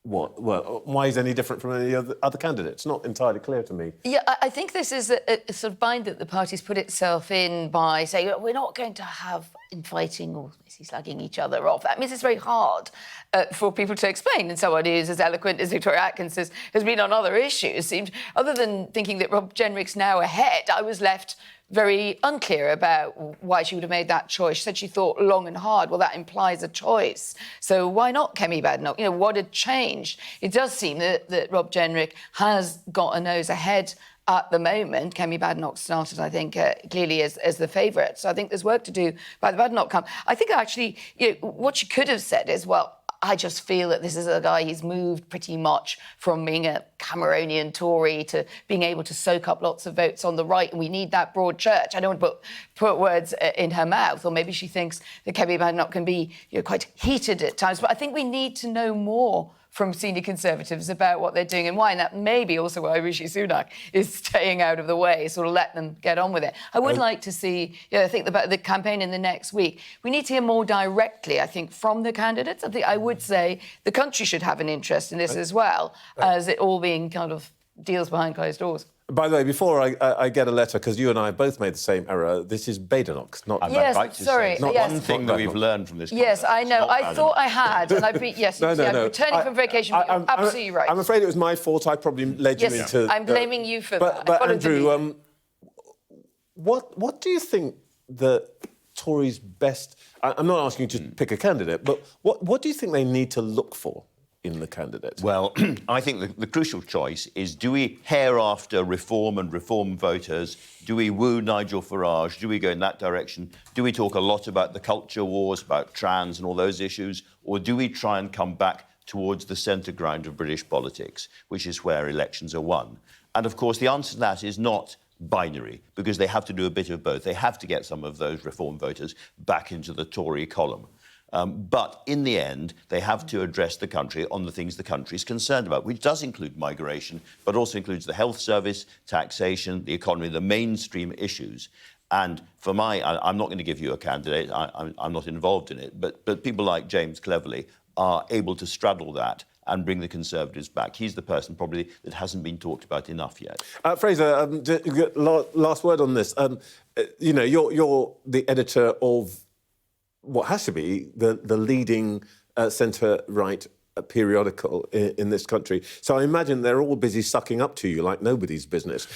Why is any different from any other candidate? It's not entirely clear to me. Yeah, I think this is a sort of bind that the party's put itself in by saying, we're not going to have infighting or slagging each other off. That means it's very hard for people to explain. And someone who's as eloquent as Victoria Atkins has been on other issues. Other than thinking that Rob Jenrick's now ahead, I was left very unclear about why she would have made that choice. She said she thought long and hard. Well, that implies a choice. So why not Kemi Badenoch? You know, what had changed? It does seem that Rob Jenrick has got a nose ahead at the moment. Kemi Badenoch started, I think, clearly as the favourite. So I think there's work to do by the Badenoch camp. I think actually, what she could have said is, well, I just feel that this is a guy who's moved pretty much from being a Cameronian Tory to being able to soak up lots of votes on the right, and we need that broad church. I don't want to put words in her mouth, or maybe she thinks that Kemi Badenoch can be quite heated at times. But I think we need to know more from senior Conservatives about what they're doing and why, and that may be also why Rishi Sunak is staying out of the way, sort of let them get on with it. I would like to see, I think about the campaign in the next week, we need to hear more directly, I think, from the candidates. I would say the country should have an interest in this as well, as it all being kind of deals behind closed doors. By the way, before I get a letter, because you and I both made the same error, this is Badenoch, not... Yes, right to sorry. Say, Yes. one thing that we've learned from this... Yes, I know. I thought I had, and I've been... Yes, No. I'm returning from vacation. You're absolutely right. I'm afraid it was my fault. I probably led you into... I'm blaming you for that. But Andrew, what do you think the Tories' best... I'm not asking you to pick a candidate, but what do you think they need to look for in the candidate? Well, I think the crucial choice is, do we hare after reform and reform voters? Do we woo Nigel Farage? Do we go in that direction? Do we talk a lot about the culture wars, about trans and all those issues? Or do we try and come back towards the centre ground of British politics, which is where elections are won? And, of course, the answer to that is not binary, because they have to do a bit of both. They have to get some of those reform voters back into the Tory column. But in the end, they have to address the country on the things the country is concerned about, which does include migration, but also includes the health service, taxation, the economy, the mainstream issues. And for I'm not going to give you a candidate, I'm not involved in it, but people like James Cleverly are able to straddle that and bring the Conservatives back. He's the person probably that hasn't been talked about enough yet. Fraser, last word on this. You're the editor of what has to be the leading centre-right periodical in this country. So I imagine they're all busy sucking up to you like nobody's business.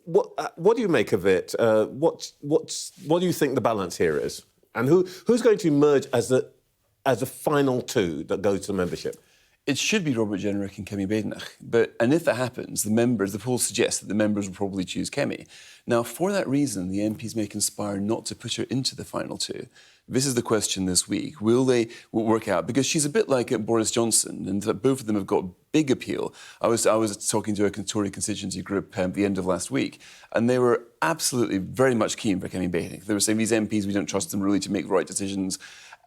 What do you make of it? What do you think the balance here is? And who's going to emerge as the final two that go to membership? It should be Robert Jenrick and Kemi Badenoch. And if that happens, the polls suggest that the members will probably choose Kemi. Now, for that reason, the MPs may conspire not to put her into the final two. This is the question this week. Will they work out? Because she's a bit like Boris Johnson, and both of them have got big appeal. I was talking to a Tory constituency group at the end of last week, and they were absolutely very much keen for Kemi Badenoch. They were saying, these MPs, we don't trust them really to make the right decisions.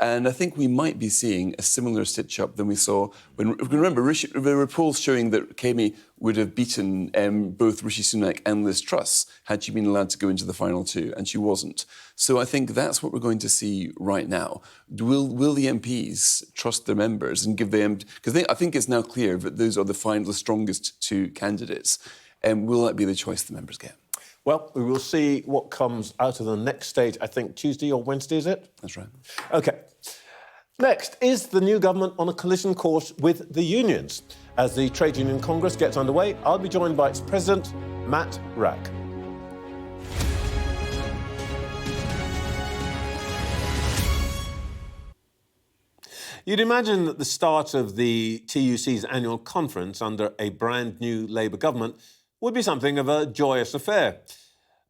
And I think we might be seeing a similar stitch-up than we saw when... Remember, there were polls showing that Kemi would have beaten both Rishi Sunak and Liz Truss had she been allowed to go into the final two, and she wasn't. So I think that's what we're going to see right now. Will the MPs trust their members and give them... Because I think it's now clear that those are the strongest two candidates. And will that be the choice the members get? Well, we will see what comes out of the next stage, I think Tuesday or Wednesday, is it? That's right. OK. Next, is the new government on a collision course with the unions? As the Trade Union Congress gets underway, I'll be joined by its president, Wrack. You'd imagine that the start of the TUC's annual conference under a brand new Labour government would be something of a joyous affair.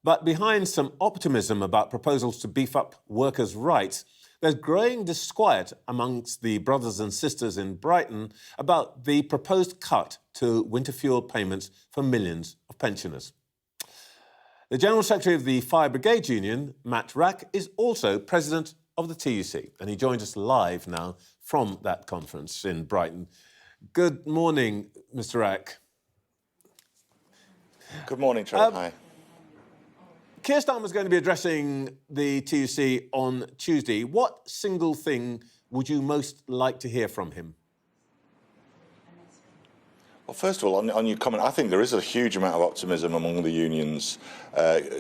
But behind some optimism about proposals to beef up workers' rights, there's growing disquiet amongst the brothers and sisters in Brighton about the proposed cut to winter fuel payments for millions of pensioners. The General Secretary of the Fire Brigades Union, Wrack, is also president of the TUC, and he joins us live now from that conference in Brighton. Good morning, Mr. Wrack. Good morning, Trevor. Hi. Keir Starmer's going to be addressing the TUC on Tuesday. What single thing would you most like to hear from him? Well, first of all, on your comment, I think there is a huge amount of optimism among the unions,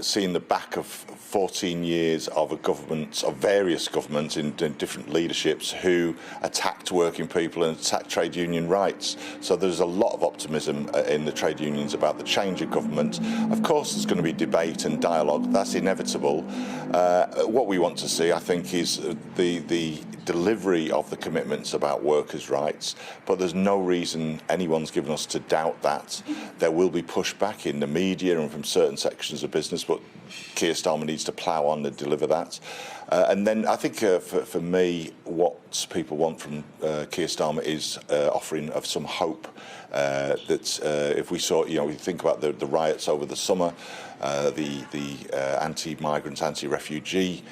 seeing the back of 14 years of a government, of various governments in different leaderships who attacked working people and attacked trade union rights. So there's a lot of optimism in the trade unions about the change of government. Of course, there's going to be debate and dialogue. That's inevitable. What we want to see, I think, is the delivery of the commitments about workers' rights, but there's no reason anyone's given us to doubt that. There will be pushback in the media and from certain sections of business, but Keir Starmer needs to plough on and deliver that. And then I think for me, what people want from Keir Starmer is offering of some hope that if we saw, we think about the riots over the summer, the anti-migrant, anti-refugee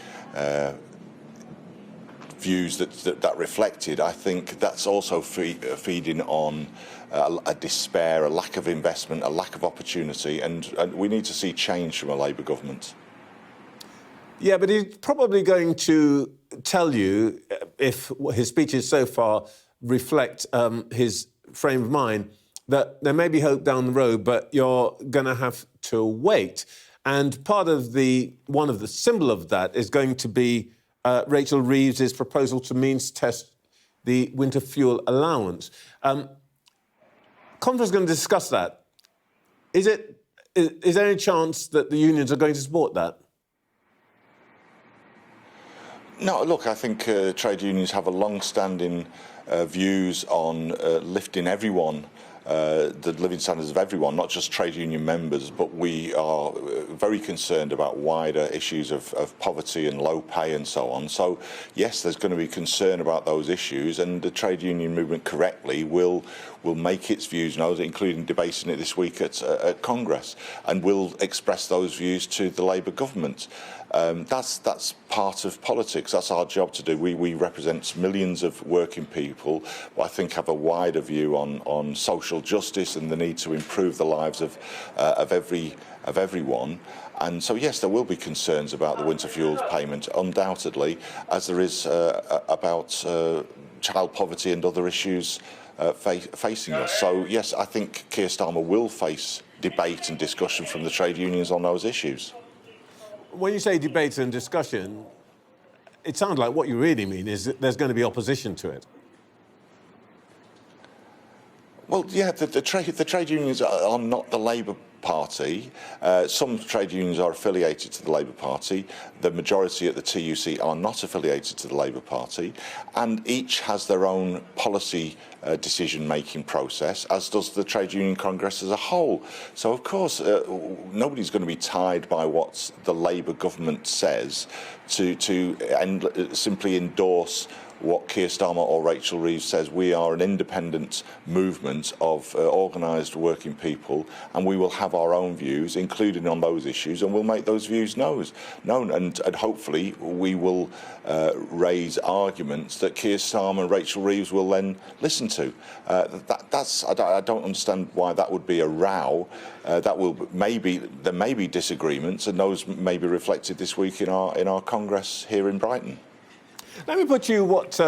views that reflected, I think that's also feeding on a despair, a lack of investment, a lack of opportunity, and we need to see change from a Labour government. Yeah, but he's probably going to tell you, if his speeches so far reflect his frame of mind, that there may be hope down the road, but you're going to have to wait. And part of one of the symbol of that is going to be Rachel Reeves' proposal to means test the winter fuel allowance. Conference is going to discuss that. Is there any chance that the unions are going to support that? No, look, I think trade unions have a long-standing views on lifting everyone, the living standards of everyone, not just trade union members, but we are very concerned about wider issues of poverty and low pay and so on. So, yes, there's going to be concern about those issues, and the trade union movement correctly will make its views known, including debating it this week at Congress, and will express those views to the Labour government. That's part of politics. That's our job to do. We represent millions of working people who I think have a wider view on social justice and the need to improve the lives of everyone. And so, yes, there will be concerns about the winter fuels payment, undoubtedly, as there is about child poverty and other issues facing us. So, yes, I think Keir Starmer will face debate and discussion from the trade unions on those issues. When you say debate and discussion, it sounds like what you really mean is that there's going to be opposition to it. Well, yeah, the trade unions are not the Labour Party. Some trade unions are affiliated to the Labour Party. The majority at the TUC are not affiliated to the Labour Party, and each has their own policy decision-making process, as does the Trade Union Congress as a whole. So, of course, nobody's going to be tied by what the Labour government says to simply endorse what Keir Starmer or Rachel Reeves says. We are an independent movement of organised working people, and we will have our own views, including on those issues, and we'll make those views known. And hopefully we will raise arguments that Keir Starmer and Rachel Reeves will then listen to. I don't understand why that would be a row. There may be disagreements, and those may be reflected this week in our Congress here in Brighton. Let me put you what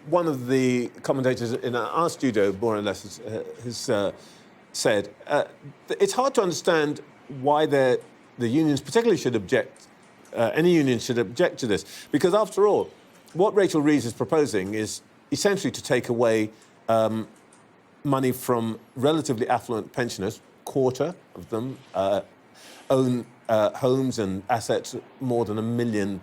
one of the commentators in our studio, more or less, has said. It's hard to understand why the unions particularly should object, any union should object to this, because after all, what Rachel Reeves is proposing is essentially to take away money from relatively affluent pensioners. Quarter of them own homes and assets more than £1 million,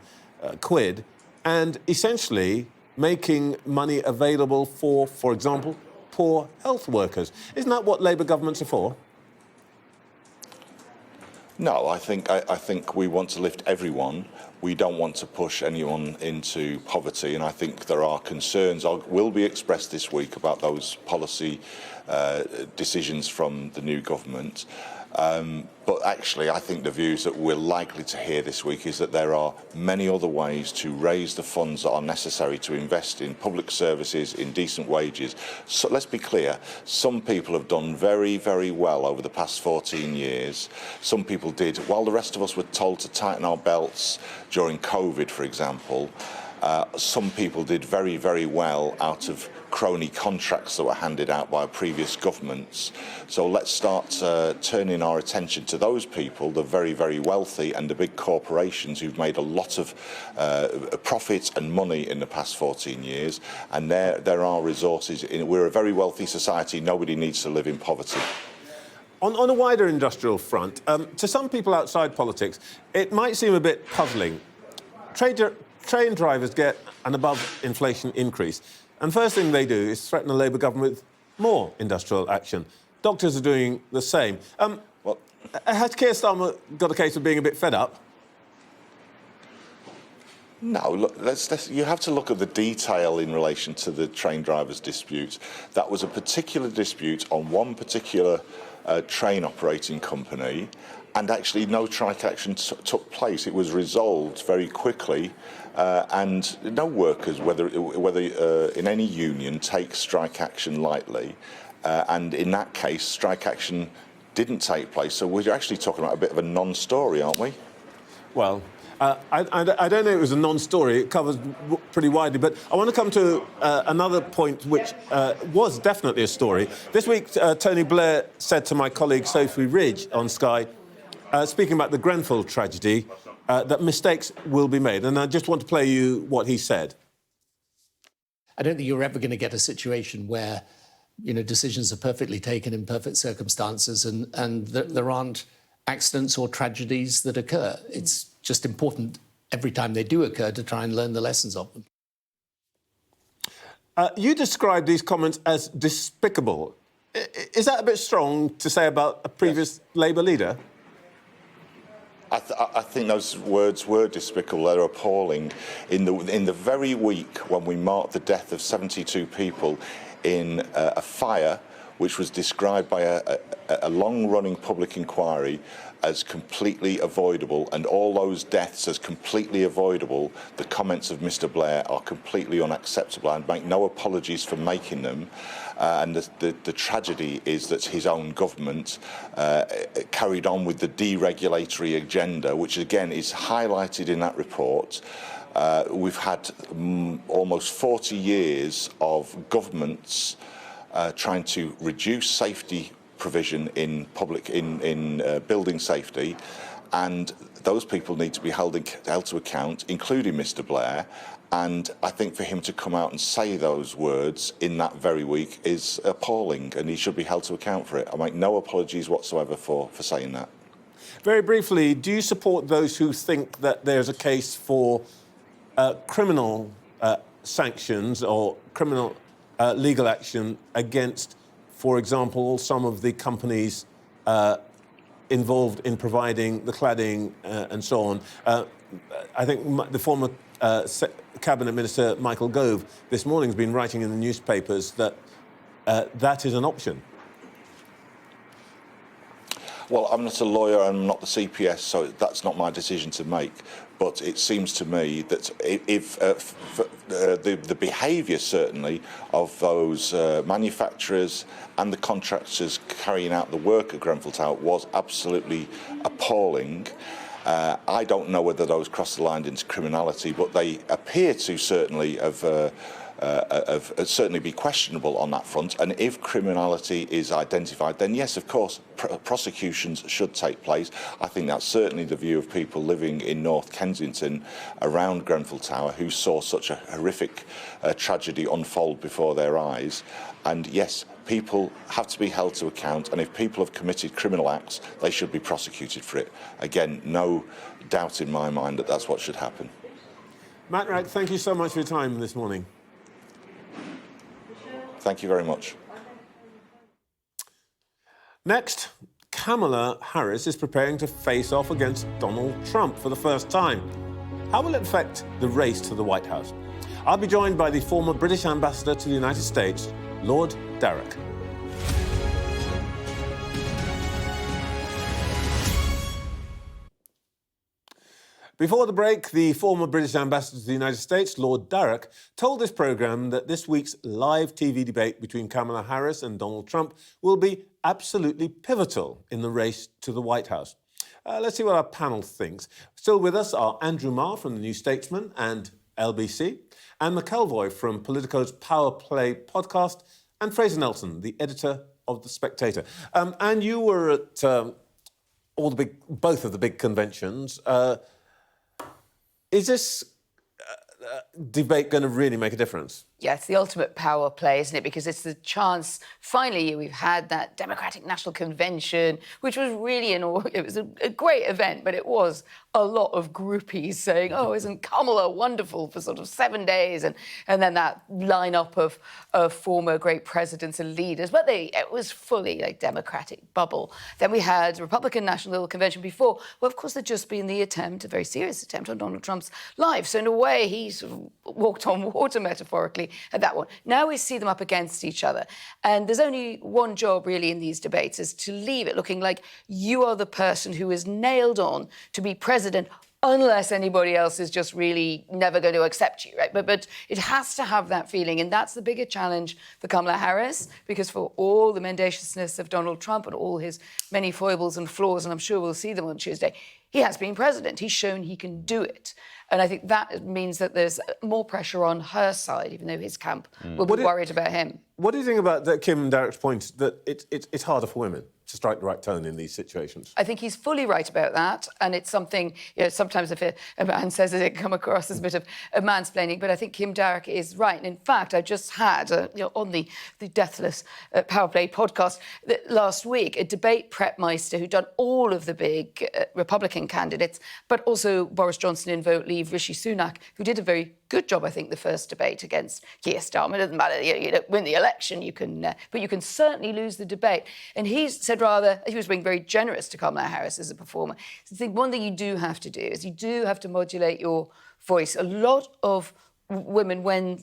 and essentially making money available for example, poor health workers. Isn't that what Labour governments are for? No, I think we want to lift everyone. We don't want to push anyone into poverty, and I think there are concerns will be expressed this week about those policy decisions from the new government. But actually, I think the views that we're likely to hear this week is that there are many other ways to raise the funds that are necessary to invest in public services, in decent wages. So let's be clear, some people have done very, very well over the past 14 years. Some people did, while the rest of us were told to tighten our belts during COVID, for example, some people did very, very well out of crony contracts that were handed out by previous governments. So let's start turning our attention to those people, the very, very wealthy and the big corporations who've made a lot of profit and money in the past 14 years. And there are resources. We're a very wealthy society. Nobody needs to live in poverty. On a wider industrial front, to some people outside politics, it might seem a bit puzzling. Train drivers get an above-inflation increase, and first thing they do is threaten the Labour government with more industrial action. Doctors are doing the same. Has Keir Starmer got a case of being a bit fed up? No, look, you have to look at the detail in relation to the train drivers' dispute. That was a particular dispute on one particular train operating company, and actually no strike action took place. It was resolved very quickly, and no workers, whether in any union, take strike action lightly. And in that case, strike action didn't take place. So we're actually talking about a bit of a non-story, aren't we? Well, I don't know it was a non-story. It covers pretty widely. But I want to come to another point which was definitely a story. This week, Tony Blair said to my colleague Sophie Ridge on Sky, speaking about the Grenfell tragedy, that mistakes will be made. And I just want to play you what he said. I don't think you're ever going to get a situation where, you know, decisions are perfectly taken in perfect circumstances and there aren't accidents or tragedies that occur. It's just important every time they do occur to try and learn the lessons of them. You described these comments as despicable. Is that a bit strong to say about a previous Labour leader? I think those words were despicable. They're appalling. In the very week when we marked the death of 72 people in a fire, which was described by a long-running public inquiry as completely avoidable, and all those deaths as completely avoidable, the comments of Mr. Blair are completely unacceptable. I make no apologies for making them. And the tragedy is that his own government carried on with the deregulatory agenda, which again is highlighted in that report. We've had almost 40 years of governments trying to reduce safety provision in building safety, and those people need to be held to account, including Mr. Blair. And I think for him to come out and say those words in that very week is appalling, and he should be held to account for it. I make no apologies whatsoever for saying that. Very briefly, do you support those who think that there's a case for criminal sanctions or criminal legal action against, for example, some of the companies involved in providing the cladding and so on? I think the former Cabinet Minister Michael Gove this morning has been writing in the newspapers that that is an option. Well, I'm not a lawyer, I'm not the CPS, so that's not my decision to make. But it seems to me that if the behaviour, certainly, of those manufacturers and the contractors carrying out the work at Grenfell Tower was absolutely appalling. I don't know whether those cross the line into criminality, but they appear to certainly have certainly be questionable on that front. And if criminality is identified, then yes, of course, prosecutions should take place. I think that's certainly the view of people living in North Kensington around Grenfell Tower who saw such a horrific tragedy unfold before their eyes. And yes, people have to be held to account, and if people have committed criminal acts, they should be prosecuted for it. Again, no doubt in my mind that that's what should happen. Matt Wrack, thank you so much for your time this morning. Thank you very much. Next, Kamala Harris is preparing to face off against Donald Trump for the first time. How will it affect the race to the White House? I'll be joined by the former British ambassador to the United States, Lord Darroch. Before the break, the former British ambassador to the United States, Lord Darroch, told this programme that this week's live TV debate between Kamala Harris and Donald Trump will be absolutely pivotal in the race to the White House. Let's see what our panel thinks. Still with us are Andrew Marr from the New Statesman and LBC, Anne McElvoy from Politico's Power Play podcast, and Fraser Nelson, the editor of The Spectator. And you were at both of the big conventions. Is this debate going to really make a difference? Yeah, it's the ultimate power play, isn't it? Because it's the chance, finally, we've had that Democratic National Convention, which was really it was a great event, but it was a lot of groupies saying, oh, isn't Kamala wonderful, for sort of 7 days, and then that lineup of former great presidents and leaders. But it was fully like Democratic bubble. Then we had Republican National Convention before. Well, of course, there'd just been the attempt, a very serious attempt on Donald Trump's life. So in a way, he sort of walked on water, metaphorically, at that one. Now we see them up against each other. And there's only one job, really, in these debates, is to leave it looking like you are the person who is nailed on to be president unless anybody else is just really never going to accept you, right? But it has to have that feeling, and that's the bigger challenge for Kamala Harris, because for all the mendaciousness of Donald Trump and all his many foibles and flaws, and I'm sure we'll see them on Tuesday, he has been president. He's shown he can do it. And I think that means that there's more pressure on her side, even though his camp will be worried about him. What do you think about Kim Darroch's point that it's harder for women to strike the right tone in these situations? I think he's fully right about that, and it's something, sometimes if a man says it, it can come across as a bit of mansplaining, but I think Kim Darroch is right. And in fact, I just had, on the Deathless Power Play podcast last week, a debate prep meister who'd done all of the big Republican candidates, but also Boris Johnson in Vote Leave, Rishi Sunak, who did a very good job, I think, the first debate against Keir Starmer. It doesn't matter, you don't win the election, but you can certainly lose the debate. And he said he was being very generous to Kamala Harris as a performer. So I think one thing you do have to do is you do have to modulate your voice. A lot of women, when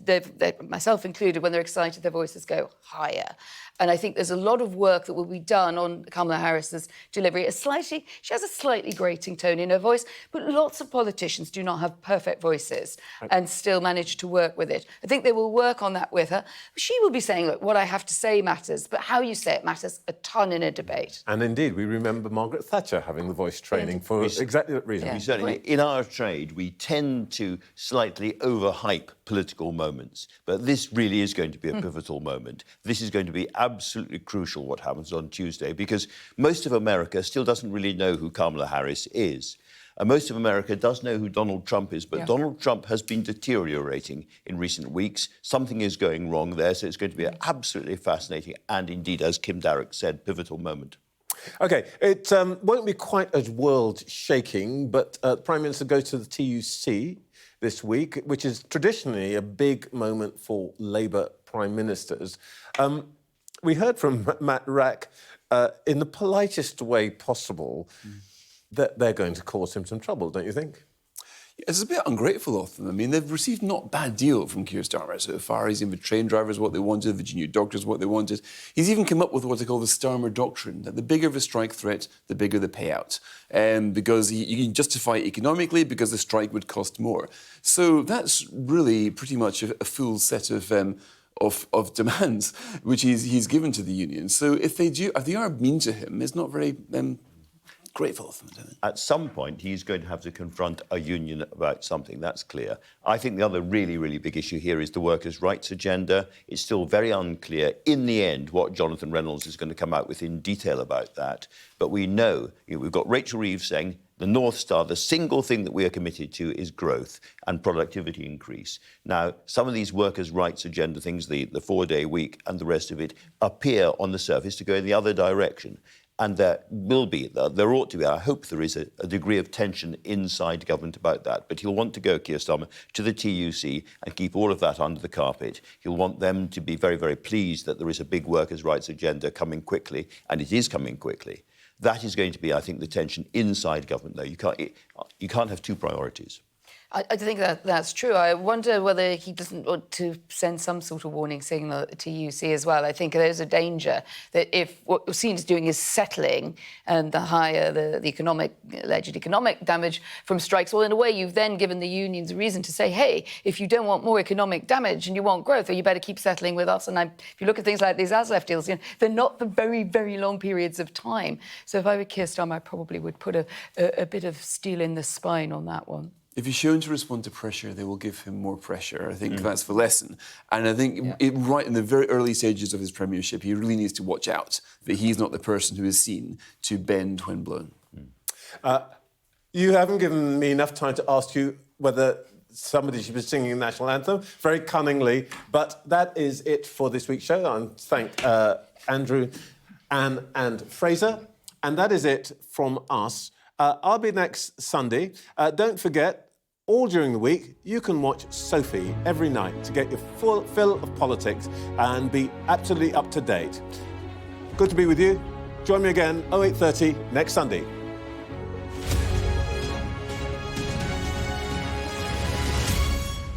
myself included, when they're excited, their voices go higher. And I think there's a lot of work that will be done on Kamala Harris's delivery. She has a slightly grating tone in her voice, but lots of politicians do not have perfect voices and still manage to work with it. I think they will work on that with her. She will be saying, look, what I have to say matters, but how you say it matters a ton in a debate. And indeed, we remember Margaret Thatcher having the voice training for exactly that reason. Yeah. We certainly, in our trade, we tend to slightly overhype political moments, but this really is going to be a pivotal moment. This is going to be absolutely crucial what happens on Tuesday, because most of America still doesn't really know who Kamala Harris is. And most of America does know who Donald Trump is, but Donald Trump has been deteriorating in recent weeks. Something is going wrong there, so it's going to be an absolutely fascinating and indeed, as Kim Darroch said, pivotal moment. OK, it won't be quite as world-shaking, but the Prime Minister goes to the TUC this week, which is traditionally a big moment for Labour Prime Ministers. We heard from Matt Wrack in the politest way possible that they're going to cause him some trouble, don't you think? It's a bit ungrateful of them. I mean, they've received not a bad deal from Keir Starmer so far. He's given train drivers what they wanted, the junior doctors what they wanted. He's even come up with what they call the Starmer doctrine, that the bigger the strike threat, the bigger the payout. Because you can justify it economically because the strike would cost more. So that's really pretty much a full set of demands which he's given to the union. So if they are mean to him, it's not very grateful of them. At some point, he's going to have to confront a union about something, that's clear. I think the other really, really big issue here is the workers' rights agenda. It's still very unclear, in the end, what Jonathan Reynolds is going to come out with in detail about that. But we know, we've got Rachel Reeves saying, the North Star, the single thing that we are committed to is growth and productivity increase. Now, some of these workers' rights agenda things, the 4-day week and the rest of it, appear on the surface to go in the other direction. And there will be, there ought to be, I hope there is a degree of tension inside government about that. But he'll want to go, Keir Starmer, to the TUC and keep all of that under the carpet. He'll want them to be very, very pleased that there is a big workers' rights agenda coming quickly, and it is coming quickly. That is going to be, I think, the tension inside government, though. You can't have two priorities. I think that's true. I wonder whether he doesn't want to send some sort of warning signal to TUC as well. I think there's a danger that if what we're seen as doing is settling, and the higher the alleged economic damage from strikes, well, in a way, you've then given the unions a reason to say, hey, if you don't want more economic damage and you want growth, well, you better keep settling with us. And if you look at things like these ASLEF deals, they're not for very, very long periods of time. So if I were Keir Starmer, I probably would put a bit of steel in the spine on that one. If he's shown to respond to pressure, they will give him more pressure. I think that's the lesson. And I think right in the very early stages of his premiership, he really needs to watch out that he's not the person who is seen to bend when blown. You haven't given me enough time to ask you whether somebody should be singing the national anthem, very cunningly. But that is it for this week's show. I thank Andrew, Anne and Fraser. And that is it from us. I'll be next Sunday. Don't forget, all during the week, you can watch Sophie every night to get your full fill of politics and be absolutely up to date. Good to be with you. Join me again, 08:30 next Sunday.